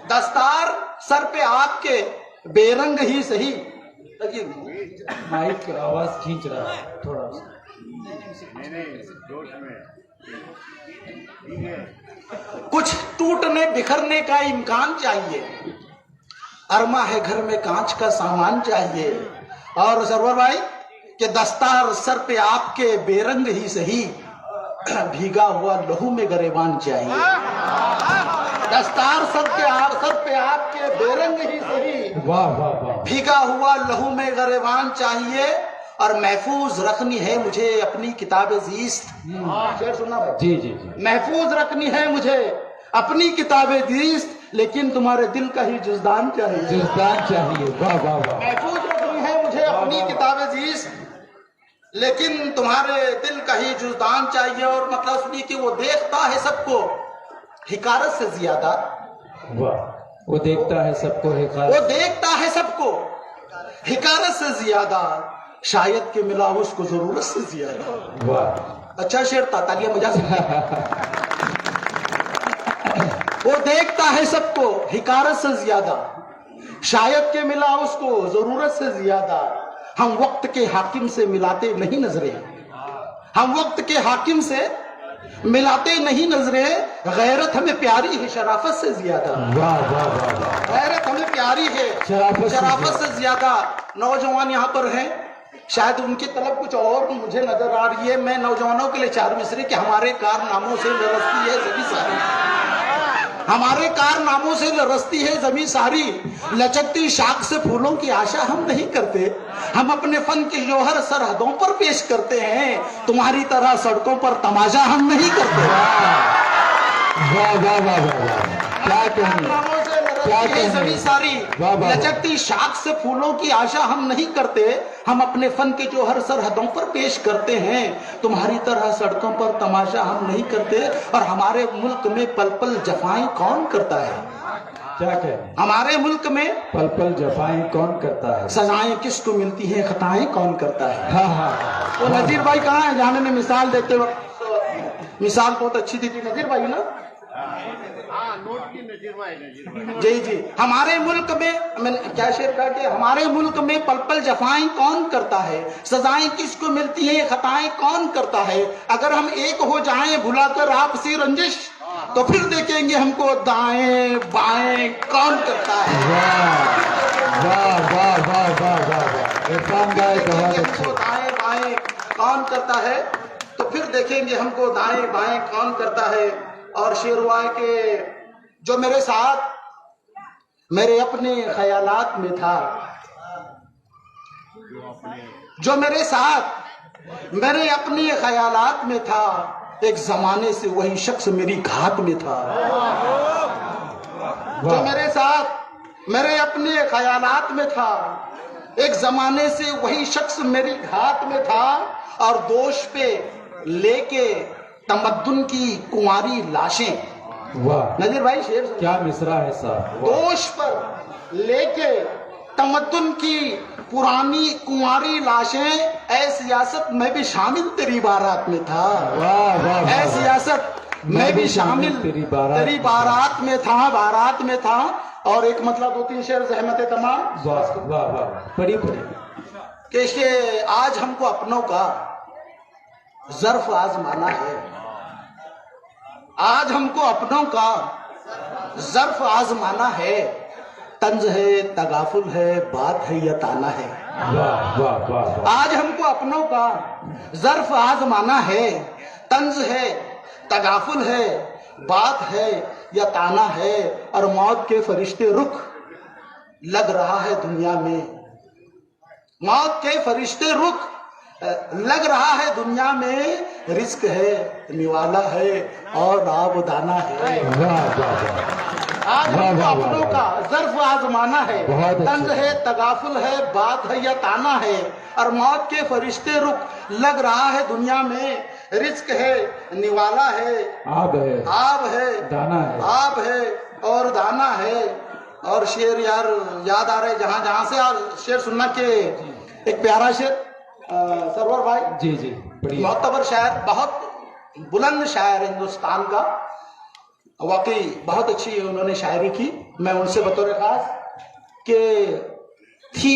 दस्तार सर पे आपके बेरंग ही सही। माइक आवाज खींच रहा है थोड़ा सा। कुछ टूटने बिखरने का इम्कान चाहिए। अरमा है घर में कांच का सामान चाहिए। और सरवर भाई कि दस्तार सर पे आपके बेरंग ही सही, भीगा हुआ लहू में गरेबान चाहिए। दस्तार सर पे आपके बेरंग ही सही, वाह वाह वाह। भीगा हुआ लहू में गरेबान चाहिए। और महफूज रखनी है मुझे अपनी किताबे जीस्त। शेर सुनना भाई। जी जी जी। महफूज रखनी है मुझे अपनी किताबे जीस्त, लेकिन तुम्हारे दिल का ही जुज़दान चाहिए। जुज़दान चाहिए। वाह वाह वाह। महफूज रखनी है मुझे अपनी किताबे जीस्त, लेकिन तुम्हारे दिल का ही जुज़दान चाहिए। और मतलब सुनिए कि वो देखता है सबको हिकारत से ज्यादा। वाह। वो देखता है सबको वो हिकारत। देखता है सबको हिकारत से ज्यादा, शायद के मिला उसको जरूरत से ज्यादा। वाह। अच्छा शेर था, तालियां बजा सकते। वो देखता है सबको हिकारत से ज्यादा, शायद के मिला उसको जरूरत से ज्यादा। हम वक्त के हाकिम से मिलाते नहीं नजरे, हम वक्त के हाकिम से मिलाते नहीं नजरे। गैरत हमें प्यारी है शराफत से ज्यादा। वाह वाह वाह वाह। गैरत हमें प्यारी है शराफत से ज्यादा। नौजवान यहाँ पर हैं, शायद उनकी तरफ कुछ और मुझे नजर आ रही है। मैं नौजवानों के लिए चार मिसरे कि हमारे कारनामों से रस्ती है जमी सारी, हमारे कारनामों से रस्ती है जमी सारी। लचकती शाख से फूलों की आशा हम नहीं करते, हम अपने फन के जौहर सरहदों पर पेश करते हैं। तुम्हारी तरह सड़कों पर तमाशा हम नहीं करते। वाह वाह वाह वाह। क्या कहने जमी सारी। वाह वाह। लचकती शाख से फूलों की आशा हम नहीं करते, हम अपने फन के जौहर सरहदों पर पेश करते हैं। तुम्हारी तरह सड़कों पर तमाशा हम नहीं करते। और हमारे मुल्क में पल पल जफाएं कौन करता है? क्या कहने? हमारे मुल्क में पल पल जफाएं कौन करता है? सजाएं किसको मिलती हैं, खताएं कौन करता है? हाँ हाँ। तो नजीर भाई कहाँ है? जाने ने मिसाल देते वक्त मिसाल बहुत अच्छी दी थी नजीर भाई ना। जी जी। हमारे मुल्क में मैंने क्या शेर कहा कि हमारे मुल्क में पल पल जफाएं कौन करता है, सजाएं किसको मिलती हैं, खताएं कौन करता है। अगर हम एक हो जाएं भुलाकर आपसी रंजिश, तो फिर देखेंगे हमको दाएं बाएं कौन करता है। वाह वाह वाह वाह वाह वाह। इरफान भाई बहुत अच्छे। दाएं बाएं कौन करता है, तो फिर देखेंगे हमको दाएं बाएं कौन करता है। और शेर हुआ है कि जो मेरे साथ मेरे अपने ख्यालात में था, जो मेरे साथ मेरे अपने ख्यालात में था, एक जमाने से वही शख्स मेरी घात में था। जो मेरे साथ मेरे अपने ख्यालात में था, एक जमाने से वही शख्स मेरी घात में था। और दोष पे लेके तमद्दुन की कुंवारी लाशें। वाह नजीर भाई शेर क्या मिसरा है साहब। दोष पर लेके तमद्दुन की पुरानी कुंवारी लाशें, ऐ सियासत मैं भी शामिल तेरी बारात में था। वाह वाह ऐ सियासत मैं भी शामिल तेरी बारात में था, बारात में था। और एक मतलब 2-3 शेर जहमत तमाम। वाह वाह वाह, पढ़ी पढ़ी। कि आज हमको अपनों का ज़र्फ आजमाना है, आज हमको अपनों का ज़र्फ आजमाना है। तंज है, तगाफुल है, बात है या ताना है। वाह वाह वाह। आज हमको अपनों का ज़र्फ आजमाना है। तंज है, तगाफुल है, बात है या ताना है। और मौत के फरिश्ते रुख लग रहा है दुनिया में, मौत के फरिश्ते रुख लग रहा है दुनिया में। रिस्क है, निवाला है और आब दाना है। वाह वाह वाह। आज हमको अपनों का ज़र्फ आजमाना है। बहुत अच्छा। तंज है, तगाफुल है, बात है या ताना है। और मौत के फरिश्ते रुख लग रहा है दुनिया में। रिस्क है, निवाला है, आब है, आब है, दाना है। आब है और दाना है। और शेर यार याद आ रहे जहां जहां से। और शेर सुनना के एक प्यारा शेर सरवर भाई। जी जी बढ़िया। मोतबर शायर, बहुत बुलंद शायर हिंदुस्तान का, वाकई बहुत अच्छी उन्होंने शायरी की। मैं उनसे बतौर खास कि थी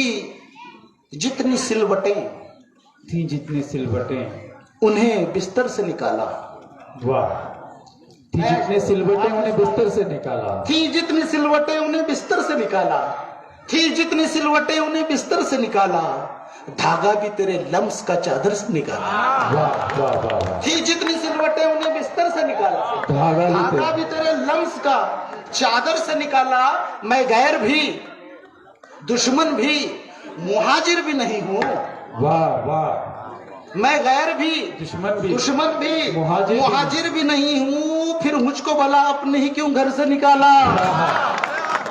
जितनी सिलवटें, थी जितनी सिलवटें उन्हें बिस्तर से निकाला। वाह। थी जितने सिलवटें उन्हें बिस्तर से निकाला। थी जितनी सिलवटें उन्हें बिस्तर से निकाला। थी जितनी सिलवटें उन्हें बिस्तर से निकाला। धागा भी तेरे लम्स का चादर से निकाला। वाह वाह वाह वाह। थी जितनी सिलवटें उन्हें बिस्तर से निकाला। धागा भी तेरे लम्स का चादर से निकाला। मैं गैर भी, दुश्मन भी, मुहाजिर भी नहीं हूँ। वाह वाह। मैं गैर भी, दुश्मन भी, मुहाजिर भी नहीं हूँ। फिर मुझको भला अपने ही क्यों घर से निकाला।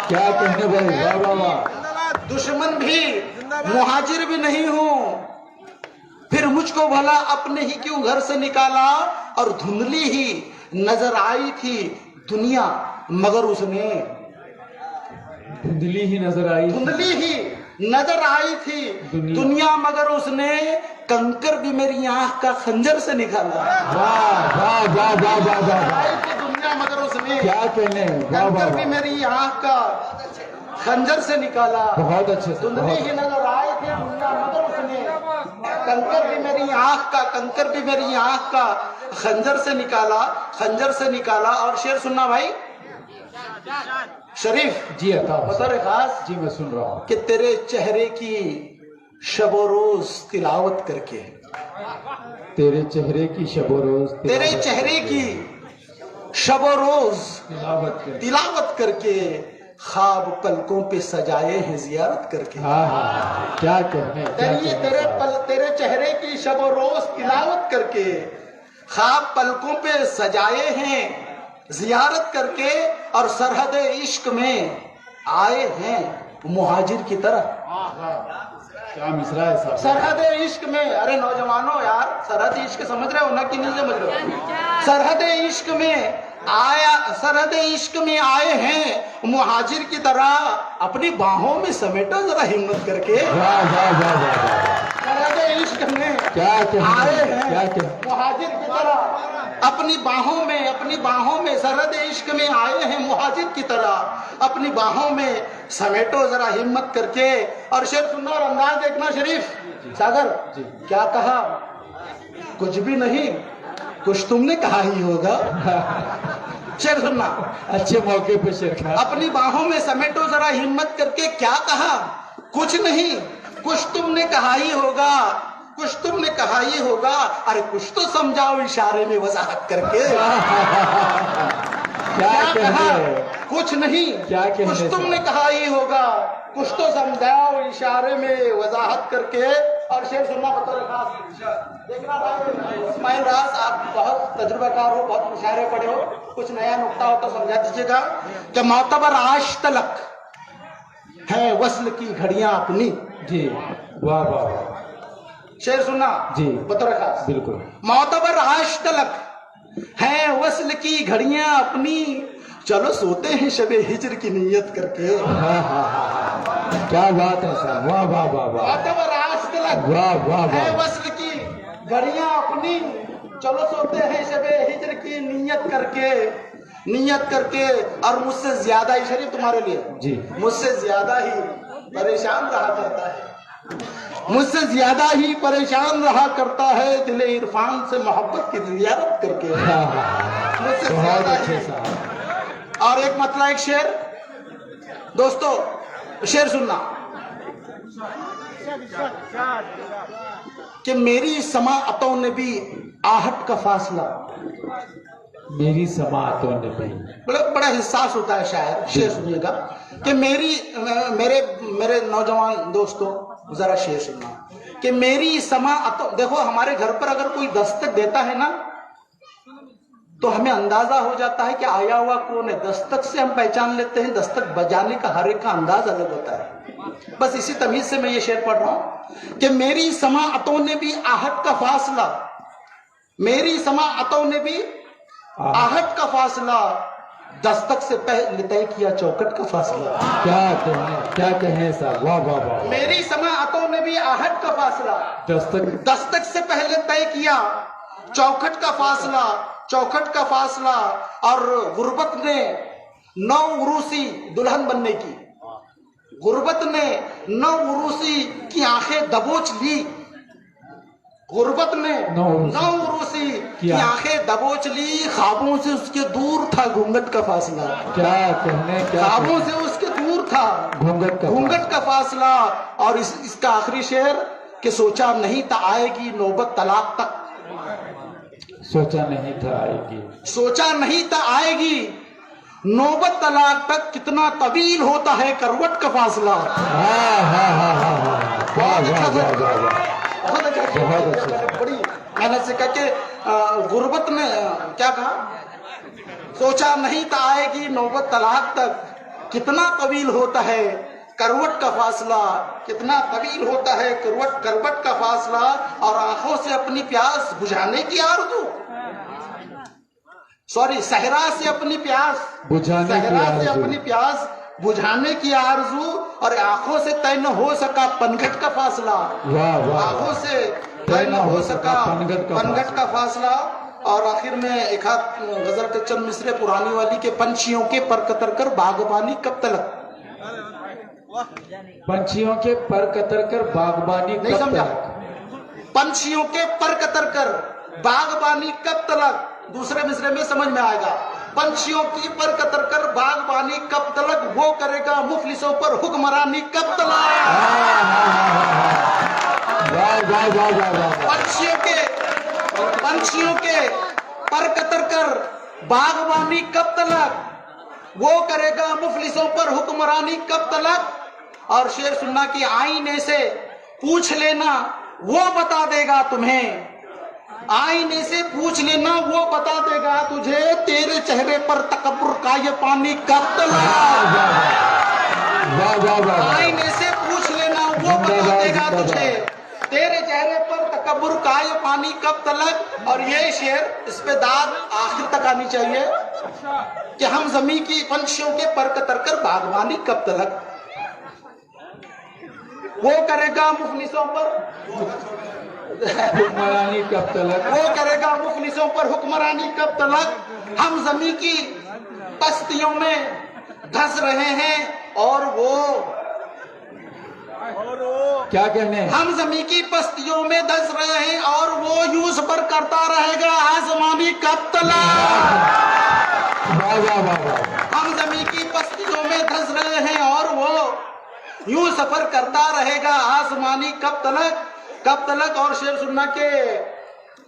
क्या कहने भाई, वाह वाह वाह। दुश्मन भी, मुहाजिर भी नहीं हूँ, फिर मुझको भला अपने ही क्यों घर से निकाला। और धुंधली ही नजर आई थी दुनिया मगर उसने, धुंधली ही नजर आई, धुंधली ही नजर आई थी दुनिया मगर उसने कंकर भी मेरी आंख का खंजर से निकाला। वाह वाह वाह वाह वाह वाह। आई थी दुनिया मगर उसने, क्या कहने, वाह वाह कंकर भी वाह। मेरी आंख का खंजर से निकाला। बहुत अच्छे से, धुंधली बहुत ही नजर आई थी दुनिया मगर उसने कंकर भी मेरी आंख का, कंकर भी मेरी आंख का खंजर से निकाला, खंजर से निकाला। और शेर सुनना भाई शरीफ जी अता बतौर खास जी मैं सुन रहा हूँ। कि तेरे चेहरे की शबो रोज तिलावत करके, तेरे चेहरे की शबो रोज तेरे चेहरे की शबो रोज तिलावत करके, ख्वाब पलकों पे सजाए हैं जियारत करके। हाँ हाँ क्या कहने, क्या कहने। तेरे चेहरे की शबो रोज तिलावत करके, ख्वाब पलकों पे सजाए हैं जियारत करके। और सरहद इश्क में आए हैं मुहाजिर की तरह। क्या मिसरा है साहब। सरहद इश्क में, अरे नौजवानों यार, सरहद इश्क समझ रहे हो ना कि नहीं समझ रहे हो। सरहद इश्क में आया, सरहद इश्क में आए हैं मुहाजिर की तरह। अपनी बाहों में समेटो जरा हिम्मत करके। वाह वाह वाह वाह वाह। सरहद इश्क में क्या कहने, आए क्या हैं कहने। मुहाजिर की तरह। अपनी बाहों में सरहद इश्क में आए हैं मुहाजिर की तरह। अपनी बाहों में समेटो जरा हिम्मत करके। और शेर सुनना और अंदाज देखना शरीफ सागर। क्या कहा, कुछ भी नहीं, कुछ तुमने कहा ही होगा। शेर सुनना, अच्छे मौके पे शेर खा। अपनी बाहों में समेटो जरा हिम्मत करके। क्या कहा, कुछ नहीं, कुछ तुमने कहा ही होगा, कुछ तुमने कहा ही होगा। अरे कुछ तो समझाओ इशारे में वजाहत करके। क्या कहा, कुछ नहीं, क्या कहने कुछ से। तुमने कहा ही होगा, कुछ तो समझाओ इशारे में वजाहत करके। और शेर सुनना बतौर खास देखना भाई इस्माइल राज, आप बहुत तजुर्बाकार हो, बहुत मुशायरे पढ़े हो, कुछ नया नुक्ता हो तो समझा दीजिएगा। कि मोतबर आज तलक है वस्ल की घड़ियां अपनी। जी वाह वाह वाह। शेर सुनना जी बतौर खास। बिल्कुल। मोतबर आज तलक है वस्ल की घड़ियां अपनी। चलो सोते हैं शबे हिजर की नीयत करके। क्या बात है साहब, वाह वाह वाह वाह वाह वाह वाह। वस्ल की घड़ियां अपनी, चलो सोते हैं शबे हिजर की नीयत करके। और मुझसे ज्यादा ही, शरीफ तुम्हारे लिए जी, मुझसे ज्यादा ही परेशान रहा करता है, मुझसे ज्यादा ही परेशान रहा करता है दिल इरफान से मोहब्बत की जियारत करके। मुझसे बहुत ज्यादा अच्छे ही। साहब। और एक मतलब एक शेर, दोस्तों शेर सुनना कि मेरी समाअतों ने भी आहट का फासला, मेरी समाअतों ने भी, बड़ा हिस्सास होता है शायर। शेर सुनिएगा कि मेरे नौजवान दोस्तों जरा शेर सुनना कि मेरी समाअतों, देखो हमारे घर पर अगर कोई दस्तक देता है ना तो हमें अंदाजा हो जाता है कि आया हुआ कौन है। दस्तक से हम पहचान लेते हैं, दस्तक बजाने का हर एक का अंदाज अलग होता है। बस इसी तमीज से मैं ये शेर पढ़ रहा हूं कि मेरी समाअतों ने भी आहट का फासला, मेरी समाअतों ने भी आहट का फासला, दस्तक से पहले तय किया चौखट का फासला। क्या कहें साहब, वाह वाह वाह। मेरी समाअतों ने भी आहट का फासला, दस्तक से पहले तय किया चौखट का फासला। और गुर्बत ने नौ उरूसी दुल्हन बनने की, गुर्बत ने नौ उरूसी की आंखें दबोच ली, गुर्बत ने नौ उरूसी की आंखें दबोच ली। ख्वाबों से उसके दूर था घूंघट का फासला। क्या ख्वाबों से उसके दूर था घूंघट का फासला। और इसका आखिरी शेर कि सोचा नहीं था आएगी नौबत तलाक तक, सोचा नहीं था आएगी नौबत तलाक तक, कितना तवील होता है करवट का फासला। बड़ी मेहनत से कह के गुर्बत ने क्या कहा, सोचा नहीं था आएगी नौबत तलाक तक, कितना तवील होता है करवट का फासला, कितना तवील होता है करवट का फासला। और आंखों से अपनी प्यास बुझाने की आरज़ू, सहरा से अपनी प्यास बुझाने की आरज़ू। और आंखों से तय न हो सका पनघट का फासला, आंखों से तय न हो सका पनघट का फासला। और आखिर में एक हाथ गजल के चंद मिसरे पुरानी वाली के पंछियों के पर कतर कर बागबानी कब तलक, पंछियों के पर कतर कर बागबानी नहीं समझा, पंछियों के पर कतर कर बागबानी कब तलक। दूसरे मिसरे में समझ में आएगा, पंछियों की पर कतर कर बागबानी कब तलक, वो करेगा मुफलिसों पर हुक्मरानी कब तलक। पंछियों के पर कतर कर बागबानी कब तलक, वो करेगा मुफलिसों पर हुक्मरानी कब तलक। और शेर सुनना कि आईने से पूछ लेना वो बता देगा तुम्हें, आईने से पूछ लेना वो बता देगा तुझे, तेरे चेहरे पर तकब्बुर का ये पानी कब तलक। आईने से पूछ लेना वो बता देगा तुझे, तेरे चेहरे पर तकब्बुर का ये पानी कब तलक। और ये शेर, इस पे दाद आखिर तक आनी चाहिए कि हम जमीन की पंछियों के पर कतर कर बागवानी कब तलक, वो करेगा मुफलिसों पर हुक्मरानी कब तलक, वो करेगा मुफलिसों पर हुक्मरानी कब तलक। हम जमीन की पस्तियों में धंस रहे हैं और वो क्या कहने, हम जमीन की पस्तियों में धंस रहे हैं और वो यूं सफर करता रहेगा आसमानी कब तलक। हम जमीन की पस्तियों में धंस रहे हैं और वो यूं सफर करता रहेगा आसमानी कब तलक। और शेर सुनना के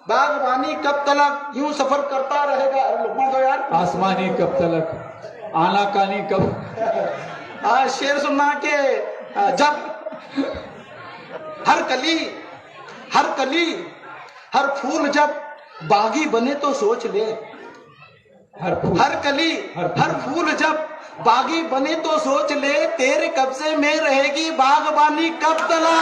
बागबानी कब तलक, यूं सफर करता रहेगा। लुकमान दो यार, आसमानी कब तलक, आना कानी कब। शेर सुनना के जब हर कली हर फूल जब बागी बने तो सोच ले, हर फूल जब बागी बने तो सोच ले, तेरे कब्जे में रहेगी बागबानी कब तलक।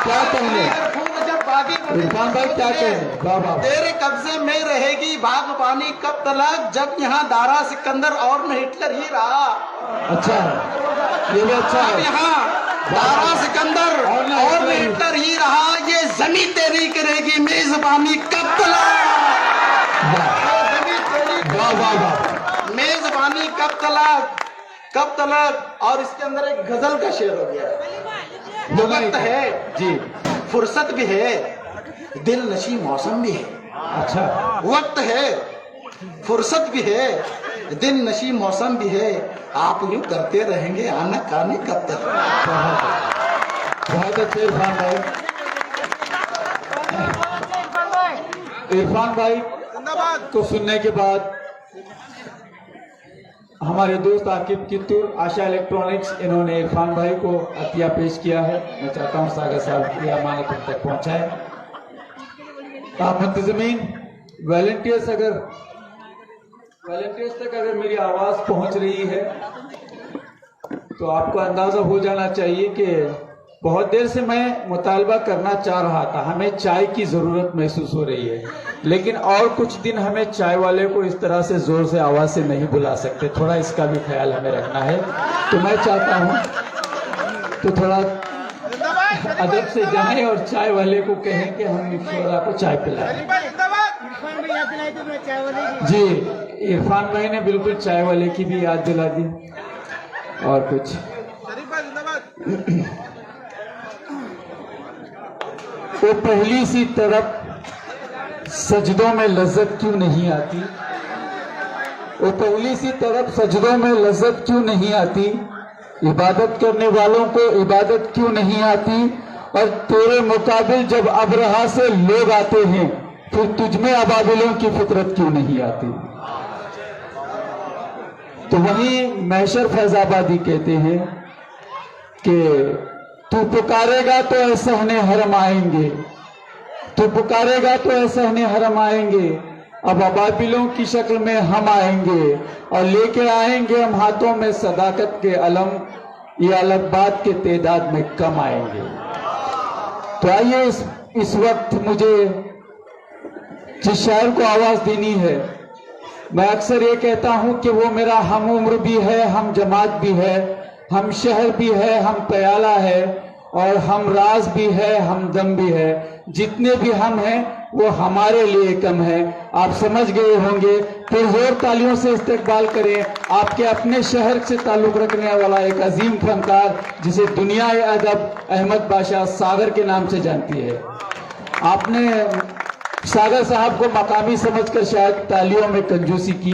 क्या कहने, हर फूल जब बागी इरफान भाई क्या कह रहे हैं? वाह वाह। तेरे कब्जे में रहेगी बागबानी कब तलक, जब यहाँ दारा सिकंदर और न हिटलर ही रहा। अच्छा है, ये भी अच्छा अब है। यहाँ दारा सिकंदर और न और न हिटलर ही रहा, ये जमी तेरी करेगी मेजबानी कब तलक। ये जमी तेरी वाह वाह वाह। मेजबानी कब तलक, कब तलक। और इसके अंदर एक गजल का शेर हो गया है। जो वक्त है जी, फुर्सत भी है, दिल नशी मौसम भी है। अच्छा, वक्त है फुर्सत भी है, दिल नशी मौसम भी है, आप यूं करते रहेंगे आना कानी कब तक। बहुत अच्छे इरफान भाई। इरफान भाई को सुनने के बाद हमारे दोस्त आकिब कित्तूर आशा इलेक्ट्रॉनिक्स, इन्होंने इरफान भाई को अतिया पेश किया है। मैं चाहता हूं सागर साहब की अमानत उन तक पहुंचाएं। आप मुंतजमीन वॉलंटियर्स तक अगर मेरी आवाज पहुंच रही है तो आपको अंदाजा हो जाना चाहिए कि बहुत देर से मैं मुतालबा करना चाह रहा था। हमें चाय की जरूरत महसूस हो रही है, लेकिन और कुछ दिन हमें चाय वाले को इस तरह से जोर से आवाज से नहीं बुला सकते। थोड़ा इसका भी ख्याल हमें रखना है। तो मैं चाहता हूं तो थोड़ा अदब से जाएं और चाय वाले को कहें कि हम थोड़ा को चाय पिलाएं। जी, इरफान भाई ने बिल्कुल चाय वाले की भी याद दिला दी। और कुछ वो पहली सी तरफ सजदों में लज्जत क्यों नहीं आती, वो पहली सी तरफ सजदों में लज्जत क्यों नहीं आती, इबादत करने वालों को इबादत क्यों नहीं आती, और तेरे मुकाबिल जब अबरहा से लोग आते हैं फिर तुझमें अबाबिलों की फितरत क्यों नहीं आती। तो वहीं महशर फैजाबादी कहते हैं कि तू पुकारेगा तो ऐ सहने हरम आएंगे, तू पुकारेगा तो ऐ सहने हरम आएंगे, अब अबाबिलों की शक्ल में हम आएंगे और लेके आएंगे हम हाथों में सदाकत के अलम, ये अलग बात के तादाद में कम आएंगे। तो आइए इस वक्त मुझे जिस शायर को आवाज देनी है, मैं अक्सर ये कहता हूं कि वो मेरा हम उम्र भी है, हम जमात भी है, हम शहर भी है, हम प्याला है, और हम राज भी है, हम दम भी है। जितने भी हम हैं वो हमारे लिए कम है। आप समझ गए होंगे। फिर जोर तालियों से इस्तकबाल करें आपके अपने शहर से ताल्लुक रखने वाला एक अजीम फनकार जिसे दुनिया अदब अहमद बादशाह सागर के नाम से जानती है। आपने सागर साहब को मकामी समझकर शायद तालियों में कंजूसी की।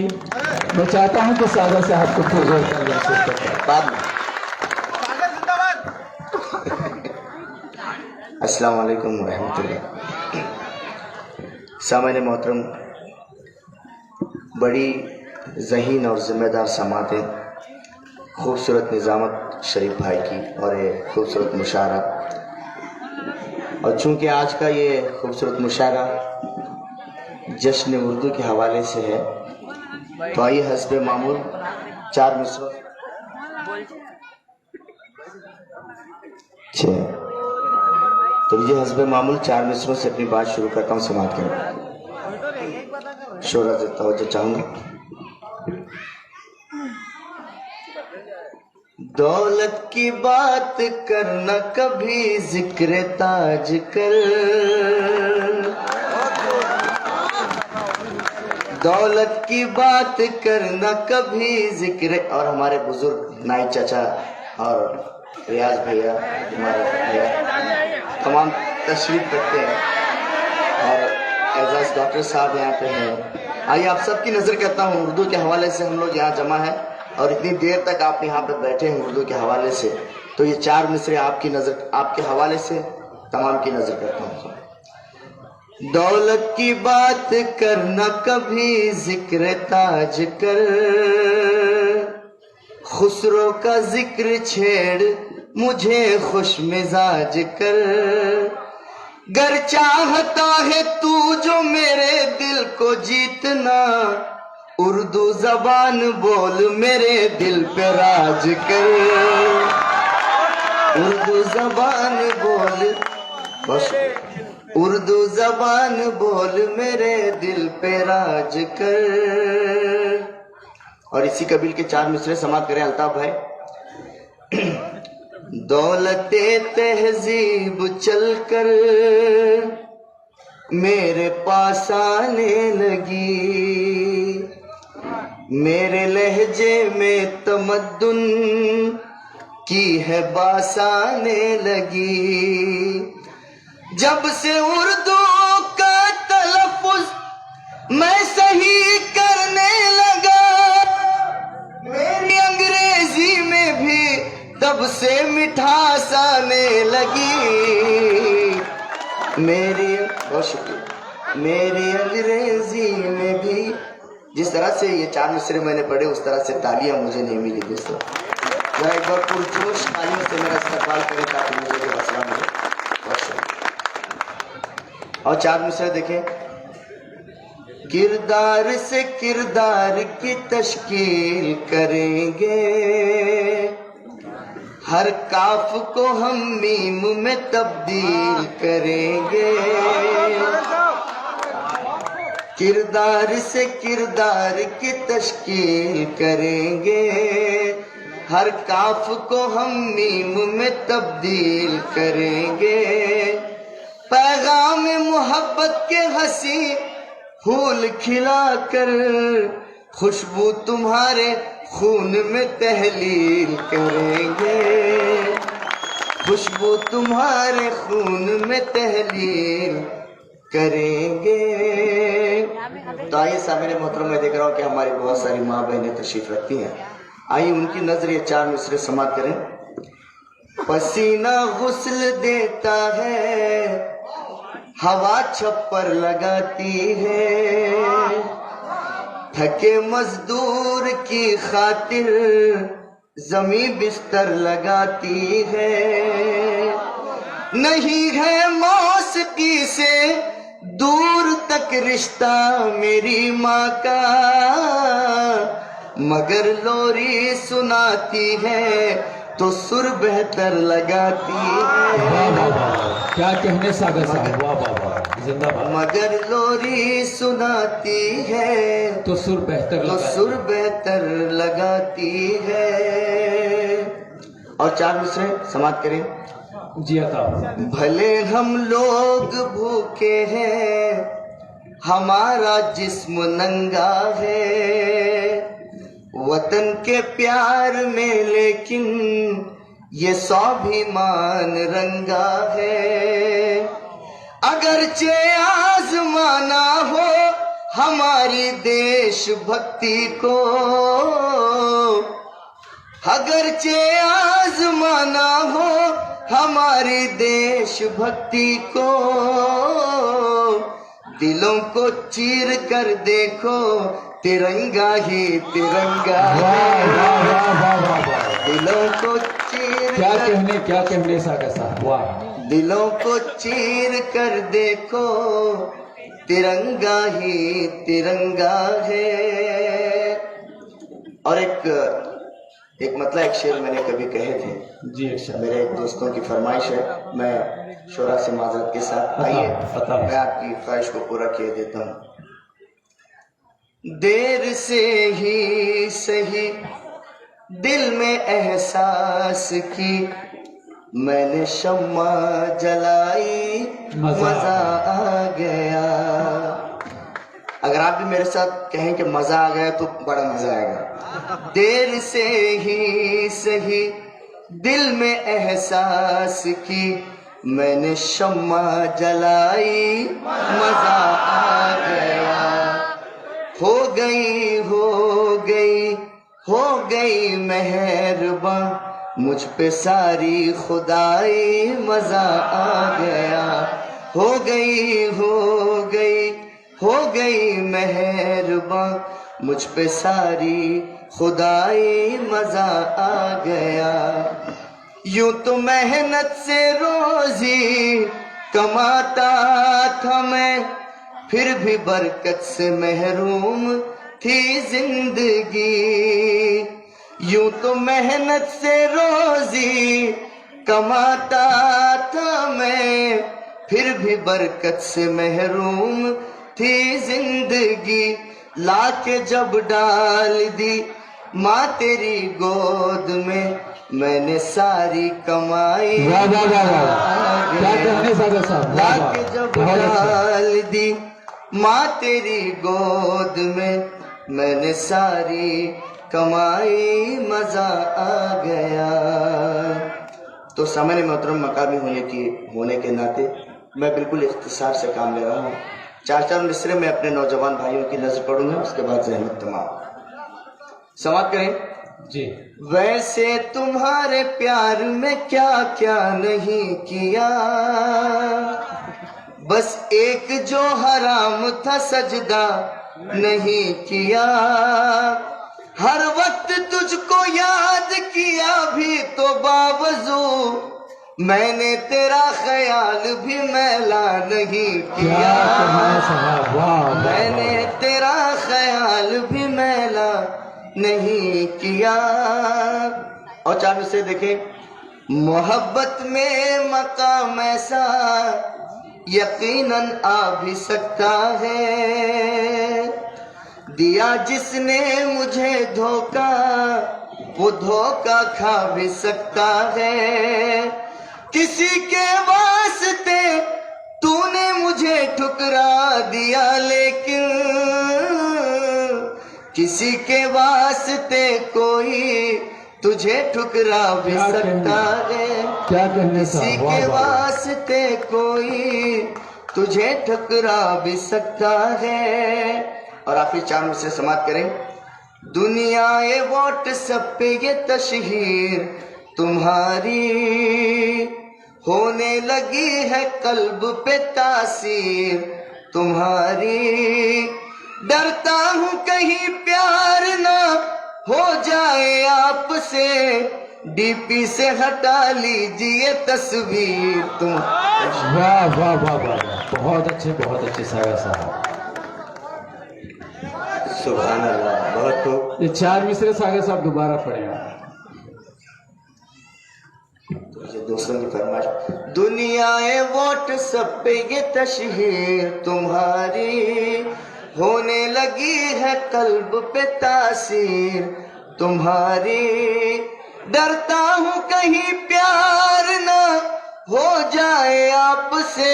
मैं चाहता हूं कि सागर साहब को फिर जोर तालियों से अस्सलाम वालेकुम रहमतुल्लाह। सामईन मोहतरम, बड़ी ज़हीन और ज़िम्मेदार समातें, खूबसूरत निज़ामत शरीफ भाई की और ये खूबसूरत मुशायरा, और चूँकि आज का ये खूबसूरत मुशायरा जश्न उर्दू के हवाले से है, तो आइए हस्बे मामूल 4 मिसरों तो ये हस्बे मामूल 4 मिसरों से अपनी बात शुरू करता हूँ। समाप्त करें, शोरा से तवज्जो चाहूँगा। दौलत की बात करना कभी जिक्र ताज कर, दौलत की बात करना कभी जिक्र। और हमारे बुजुर्ग नाई चाचा और रियाज भैया, हमारे भैया तमाम तशरीफ रखते हैं, और एजाज डॉक्टर साहब यहाँ पे हैं। आइए आप सबकी नज़र करता हूँ, उर्दू के हवाले से हम लोग यहाँ जमा हैं और इतनी देर तक आप यहाँ पे बैठे हैं उर्दू के हवाले से, तो ये 4 मिसरे आपकी नज़र, आपके हवाले से तमाम की नज़र करता हूँ। दौलत की बात करना कभी जिक्र ताज कर, खुसरो का जिक्र छेड़ मुझे खुश मिजाज कर। गर चाहता है तू जो मेरे दिल को जीतना, उर्दू जबान बोल मेरे दिल पे राज कर, उर्दू जबान बोल बस उर्दू जबान बोल मेरे दिल पे राज कर। और इसी कबील के 4 मिसरे समाप्त करें अल्ताफ भाई। दौलते तहजीब चल कर मेरे पास आने लगी, मेरे लहजे में तमद्दुन की है बास आने लगी। जब से उर्दू का तलफ़ुज़ मैं सही करने लगा, मेरी अंग्रेजी में भी तब से मिठास आने लगी। मेरी बहुत शुक्रिया, मेरी अंग्रेजी में भी जिस तरह से ये 4 मिसरे मैंने पढ़े उस तरह से तालियां मुझे नहीं मिली दोस्तों। जरा एक बार पुरजोश तालियों से मेरा इस्तेमाल करें ताकि मुझे भी हौसला मिले। बहुत शुक्रिया। और 4 मिसरे देखें। किरदार से किरदार की तश्कील करेंगे, हर काफ को हम मीम में तब्दील करेंगे। किरदार से किरदार की तश्कील करेंगे, हर काफ को हम मीम में तब्दील करेंगे। पैगाम मोहब्बत के हंसी फूल खिलाकर खुशबू तुम्हारे खून में तहलील करेंगे, खुशबू तुम्हारे खून में तहलील करेंगे। तो आइए सामने मोहतरम, मैं देख रहा हूँ कि हमारी बहुत सारी माँ बहनें तशरीफ रखती हैं। आइए उनकी नजर ये 4 मिसरे समाप्त करें। पसीना गुस्ल देता है, हवा छप्पर लगाती है, थके मजदूर की खातिर जमी बिस्तर लगाती है। नहीं है मौसिकी से दूर तक रिश्ता मेरी माँ का, मगर लोरी सुनाती है तो सुर बेहतर लगाती है। क्या कहने सागर साहब, वाह वाह वाह, जिंदाबाद। मगर लोरी सुनाती है तो सुर बेहतर लगाती है। और 4 मिसरे समाप्त करें। जी अता। भले हम लोग भूखे हैं, हमारा जिस्म नंगा है, वतन के प्यार में लेकिन ये स्वाभिमान रंगा है। अगरचे आजमाना हो हमारी देशभक्ति को, अगरचे आजमाना हो हमारी देशभक्ति को, दिलों को चीर कर देखो तिरंगा ही तिरंगा है। दिलों को चीर क्या कहने सागर साहब, वाह। दिलों को चीर कर देखो तिरंगा ही तिरंगा है। और एक शेर मैंने कभी कहे थे जी, अच्छा। मेरे दोस्तों की फरमाइश है, मैं शोरा से माजरत के साथ आइए मैं आपकी ख्वाहिश को पूरा किए देता हूँ। देर से ही सही दिल में एहसास की, मैंने शम्मा जलाई मजा आ गया। अगर आप भी मेरे साथ कहें कि मजा आ गया तो बड़ा मजा आएगा। देर से ही सही दिल में एहसास की, मैंने शम्मा जलाई मजा आ गया। हो गई मेहरबान मुझ पे सारी खुदाई मजा आ गया। हो गई मेहरबान मुझ पे सारी खुदाई मजा आ गया। यूं तो मेहनत से रोजी कमाता था मैं, फिर भी बरकत से महरूम थी जिंदगी। यूं तो मेहनत से रोजी कमाता था मैं, फिर भी बरकत से महरूम थी जिंदगी, लाके जब डाल दी माँ तेरी गोद में, मैंने सारी कमाई वाह वाह वाह वाह, क्या कहने सागर साहब, वाह, वाह, लाके जब बहुत अच्छा। डाल दी माँ तेरी गोद में, मैंने सारी कमाई, मजा आ गया। तो सामान्य मोहतरम मकामी होने के नाते मैं बिल्कुल इख्तिसार से काम ले रहा हूँ। 4 मिसरे में अपने नौजवान भाइयों की नजर पढ़ूंगा, उसके बाद जहमत तमाम समाप्त करें जी। वैसे तुम्हारे प्यार में क्या क्या नहीं किया, बस एक जो हराम था सजदा नहीं किया, हर वक्त तुझको याद किया भी तो बावजू, मैंने तेरा ख्याल भी मैला नहीं क्या किया, कहने साहब, वाह, वाह, वाह, मैंने तेरा ख्याल भी मैला नहीं किया। और 4 में से देखें, मोहब्बत में मकाम ऐसा यकीनन आ भी सकता है, दिया जिसने मुझे धोखा वो धोखा खा भी सकता है, किसी के वास्ते तूने मुझे ठुकरा दिया, लेकिन किसी के वास्ते कोई तुझे ठुकरा भी क्या सकता कहने- है, क्या कहने किसी साहब, वाह, के वाह, वाह। वास्ते कोई तुझे ठुकरा भी सकता है। और आखिरी 4 में से समाप्त करें, दुनिया ये व्हाट्सएप पे ये तशहीर तुम्हारी, होने लगी है कल्ब पे तासीर तुम्हारी, डरता हूँ कहीं प्यार ना हो जाए आपसे, डीपी से हटा लीजिए तस्वीर तुम। वाह वाह वाह वाह, बहुत अच्छे सागर साहब। सुभान अल्लाह, बहुत खूब। ये 4 मिसरे सागर साहब दोबारा पढ़े आप। ये दूसरों की फरमाइश, दुनिया व्हाट्सएप पे ये तशहीर तुम्हारी, होने लगी है कल्ब पे तासीर तुम्हारी, डरता हूँ कहीं प्यार ना हो जाए आपसे,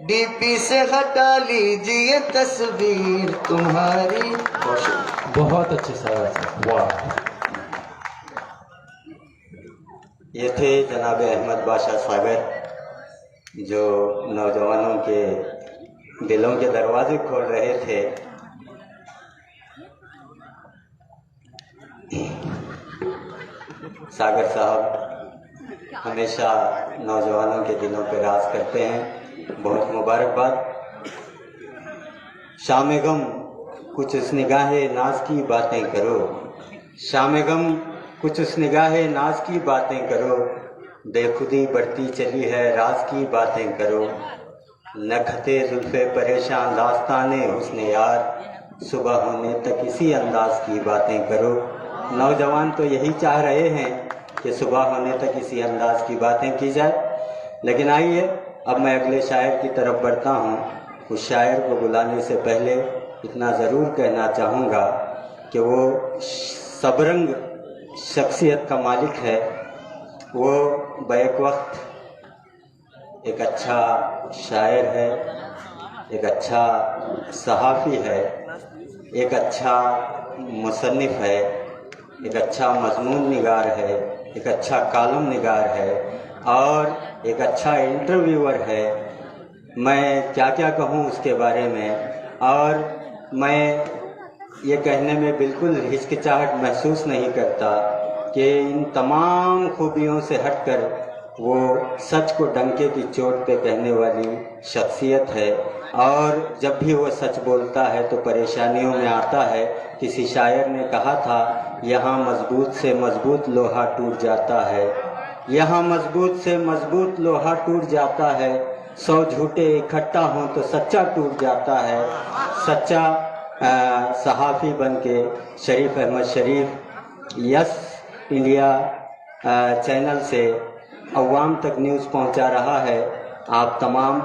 डीपी से हटा लीजिए तस्वीर तुम्हारी। बहुत अच्छे सागर साहब, वाह। ये थे जनाब अहमद बादशाह सागर, जो नौजवानों के दिलों के दरवाजे खोल रहे थे। सागर साहब हमेशा नौजवानों के दिलों पर राज करते हैं, बहुत मुबारकबाद। शाम गम कुछ उस निगाहे नाज की बातें करो, शाम गम कुछ उस निगाहे नाज की बातें करो, बेखुदी बढ़ती चली है राज की बातें करो, नखते जुल्फे परेशान दास्ताने हुस्ने यार, सुबह होने तक इसी अंदाज की बातें करो। नौजवान तो यही चाह रहे हैं कि सुबह होने तक इसी अंदाज की बातें की जाए। लेकिन आइए अब मैं अगले शायर की तरफ बढ़ता हूँ। उस शायर को बुलाने से पहले इतना ज़रूर कहना चाहूँगा कि वो सबरंग शख्सियत का मालिक है। वो बैक वक्त एक अच्छा शायर है, एक अच्छा सहाफ़ी है, एक अच्छा मुसन्निफ़ है, एक अच्छा मज़मून निगार है, एक अच्छा कालम निगार है और एक अच्छा इंटरव्यूअर है। मैं क्या क्या कहूँ उसके बारे में, और मैं ये कहने में बिल्कुल हिचकिचाहट महसूस नहीं करता कि इन तमाम खूबियों से हटकर वो सच को डंके की चोट पे कहने वाली शख्सियत है। और जब भी वो सच बोलता है तो परेशानियों में आता है। किसी शायर ने कहा था, यहाँ मजबूत से मजबूत लोहा टूट जाता है, यहाँ मजबूत से मजबूत लोहा टूट जाता है, 100 झूठे इकट्ठा हों तो सच्चा टूट जाता है। सच्चा सहाफ़ी बन के शरीफ अहमद शरीफ यस इंडिया चैनल से अवाम तक न्यूज़ पहुंचा रहा है। आप तमाम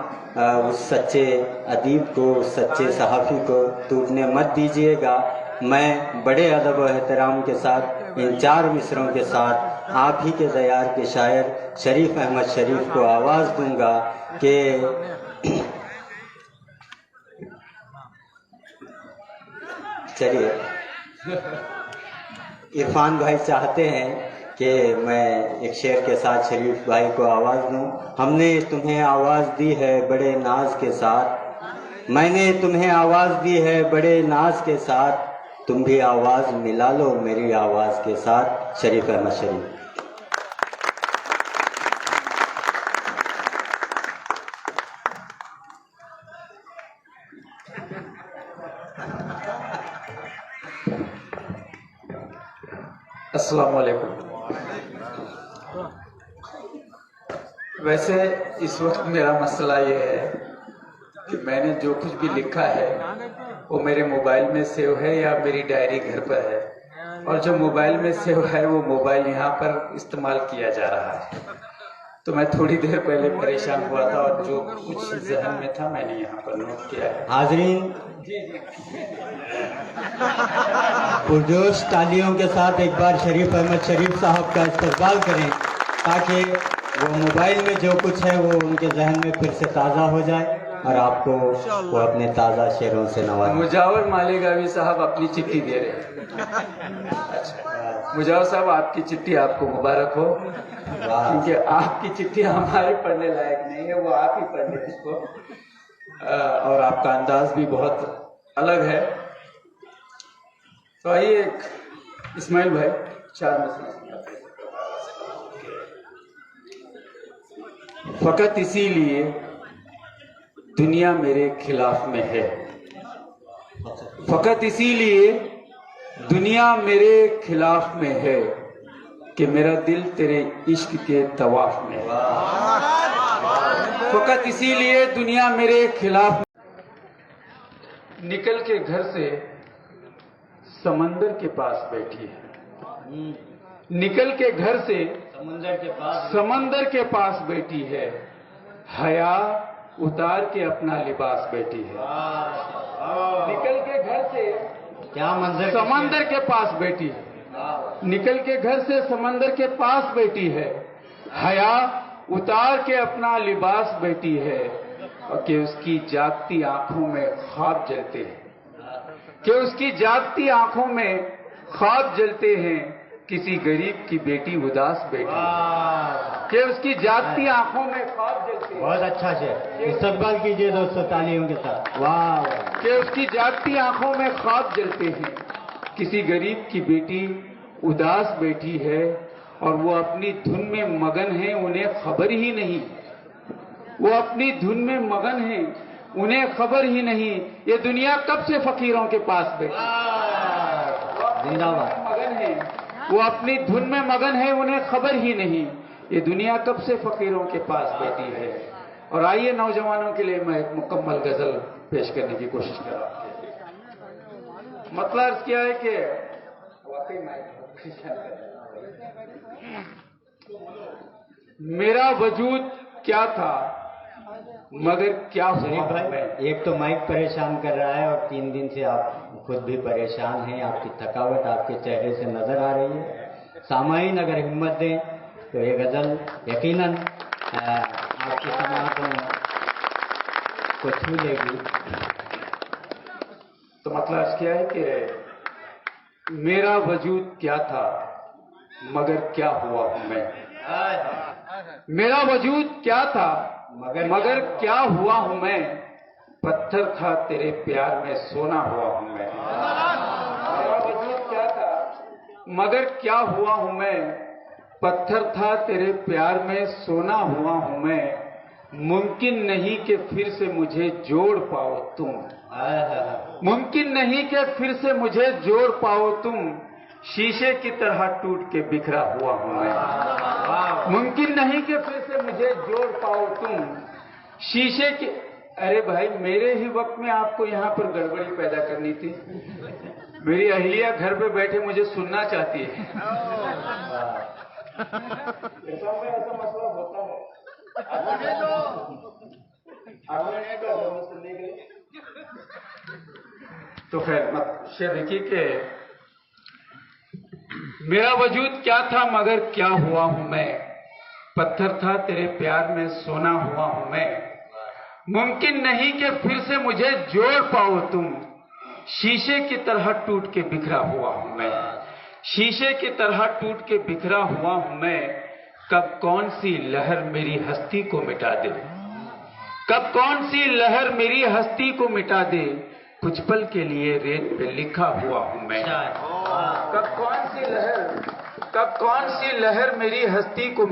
उस सच्चे अदीब को, उस सच्चे सहाफ़ी को टूटने मत दीजिएगा। मैं बड़े अदब और एहतराम के साथ इन 4 मिसरों के साथ आप ही के दयार के शायर शरीफ अहमद शरीफ को आवाज़ दूंगा कि चलिए, इरफान भाई चाहते हैं कि मैं एक शेर के साथ शरीफ भाई को आवाज़ दूं। हमने तुम्हें आवाज़ दी है बड़े नाज के साथ, मैंने तुम्हें आवाज़ दी है बड़े नाज के साथ, तुम भी आवाज़ मिला लो मेरी आवाज़ के साथ। शरीफ अहमद शरीफ। अस्सलाम वालेकुम। वैसे इस वक्त मेरा मसला ये है कि मैंने जो कुछ भी लिखा है वो मेरे मोबाइल में सेव है या मेरी डायरी घर पर है, और जो मोबाइल में सेव है वो मोबाइल यहाँ पर इस्तेमाल किया जा रहा है। तो मैं थोड़ी देर पहले परेशान हुआ था और जो कुछ जहन में था मैंने यहाँ पर नोट किया है। हाजरीन, पुरजोश तालियों के साथ एक बार शरीफ अहमद शरीफ साहब का इस्तकबाल करें ताकि वो मोबाइल में जो कुछ है वो उनके जहन में फिर से ताज़ा हो जाए और आपको वो अपने ताज़ा शेरों से नवाजें। मुजावर मालेगावी साहब अपनी चिट्ठी दे रहे हैं। अच्छा, मुजावर साहब आपकी चिट्ठी आपको मुबारक हो, क्योंकि आपकी चिट्ठी हमारे पढ़ने लायक नहीं है, वो आप ही पढ़ लें इसको। और आपका अंदाज भी बहुत अलग है। तो आइए, इस्माइल भाई 4 मसला। फकत इसीलिए दुनिया मेरे खिलाफ में है, फकत इसीलिए दुनिया मेरे खिलाफ में है कि मेरा दिल तेरे इश्क के तवाफ में है। फकत इसीलिए दुनिया मेरे खिलाफ। निकल के घर से समंदर के पास बैठी है, निकल के घर से समंदर के पास बैठी है, हया उतार के अपना लिबास बैठी है। निकल के घर से क्या मंजर, समंदर के पास बैठी है, निकल के घर से समंदर के पास बैठी है, हया उतार के अपना लिबास बैठी है, और कि उसकी जागती आंखों में ख्वाब जलते हैं, कि उसकी जागती आंखों में ख्वाब जलते हैं, किसी गरीब की बेटी उदास बैठी है, कि उसकी जागती आंखों में ख्वाब जलते हैं। बहुत अच्छा शेर, इस्तकबाल कीजिए दोस्तों तालियों के साथ। वाह। कि उसकी जागती आंखों में ख्वाब जलते हैं, किसी गरीब की बेटी उदास बैठी है, और वो अपनी धुन में मगन है, उन्हें खबर ही नहीं, वो अपनी धुन में मगन है, उन्हें खबर ही नहीं, ये दुनिया कब से फकीरों के पास बैठी। जिंदाबाद। मगन है, वो अपनी धुन में मगन है, उन्हें खबर ही नहीं, ये दुनिया कब से फकीरों के पास बैठी है। और आइए, नौजवानों के लिए मैं एक मुकम्मल गजल पेश करने की कोशिश कर रहा हूं। मतलब क्या है कि वाकई मेरा वजूद क्या था मगर क्या हुआ मैं। एक तो माइक परेशान कर रहा है और 3 दिन से आप खुद भी परेशान हैं, आपकी थकावट आपके चेहरे से नजर आ रही है। सामाईन अगर हिम्मत दें तो ये गजल यकीनन आपकी समातों को छू लेगी। तो मतलब क्या है कि मेरा वजूद क्या था मगर क्या हुआ हूं मैं। मेरा वजूद क्या था मगर क्या हुआ हूं मैं, पत्थर था तेरे प्यार में सोना हुआ हूं मैं। मेरा वजूद क्या था मगर क्या हुआ हूं मैं, पत्थर था तेरे प्यार में सोना हुआ हूं मैं। मुमकिन नहीं कि फिर से मुझे जोड़ पाओ तुम, मुमकिन नहीं कि फिर से मुझे जोड़ पाओ तुम, शीशे की तरह टूट के बिखरा हुआ हूं मैं। मुमकिन नहीं कि फिर से मुझे जोड़ पाओ तुम, शीशे के। अरे भाई, मेरे ही वक्त में आपको यहाँ पर गड़बड़ी पैदा करनी थी। मेरी अहलिया घर पे बैठे मुझे सुनना चाहती है। ऐसा मसला होता है। तो खैर मत शेर देखिए कि मेरा वजूद क्या था मगर क्या हुआ हूं मैं, पत्थर था तेरे प्यार में सोना हुआ हूं मैं, मुमकिन नहीं कि फिर से मुझे जोड़ पाओ तुम, शीशे की तरह टूट के बिखरा हुआ हूं मैं, शीशे की तरह टूट के बिखरा हुआ हूं मैं, कब कौन सी लहर मेरी हस्ती को मिटा दे, कब कौन सी लहर मेरी हस्ती को मिटा दे, कुछ पल के लिए रेत पे लिखा हुआ हूं मैं, कब कौन सी लहर मेरी हस्ती को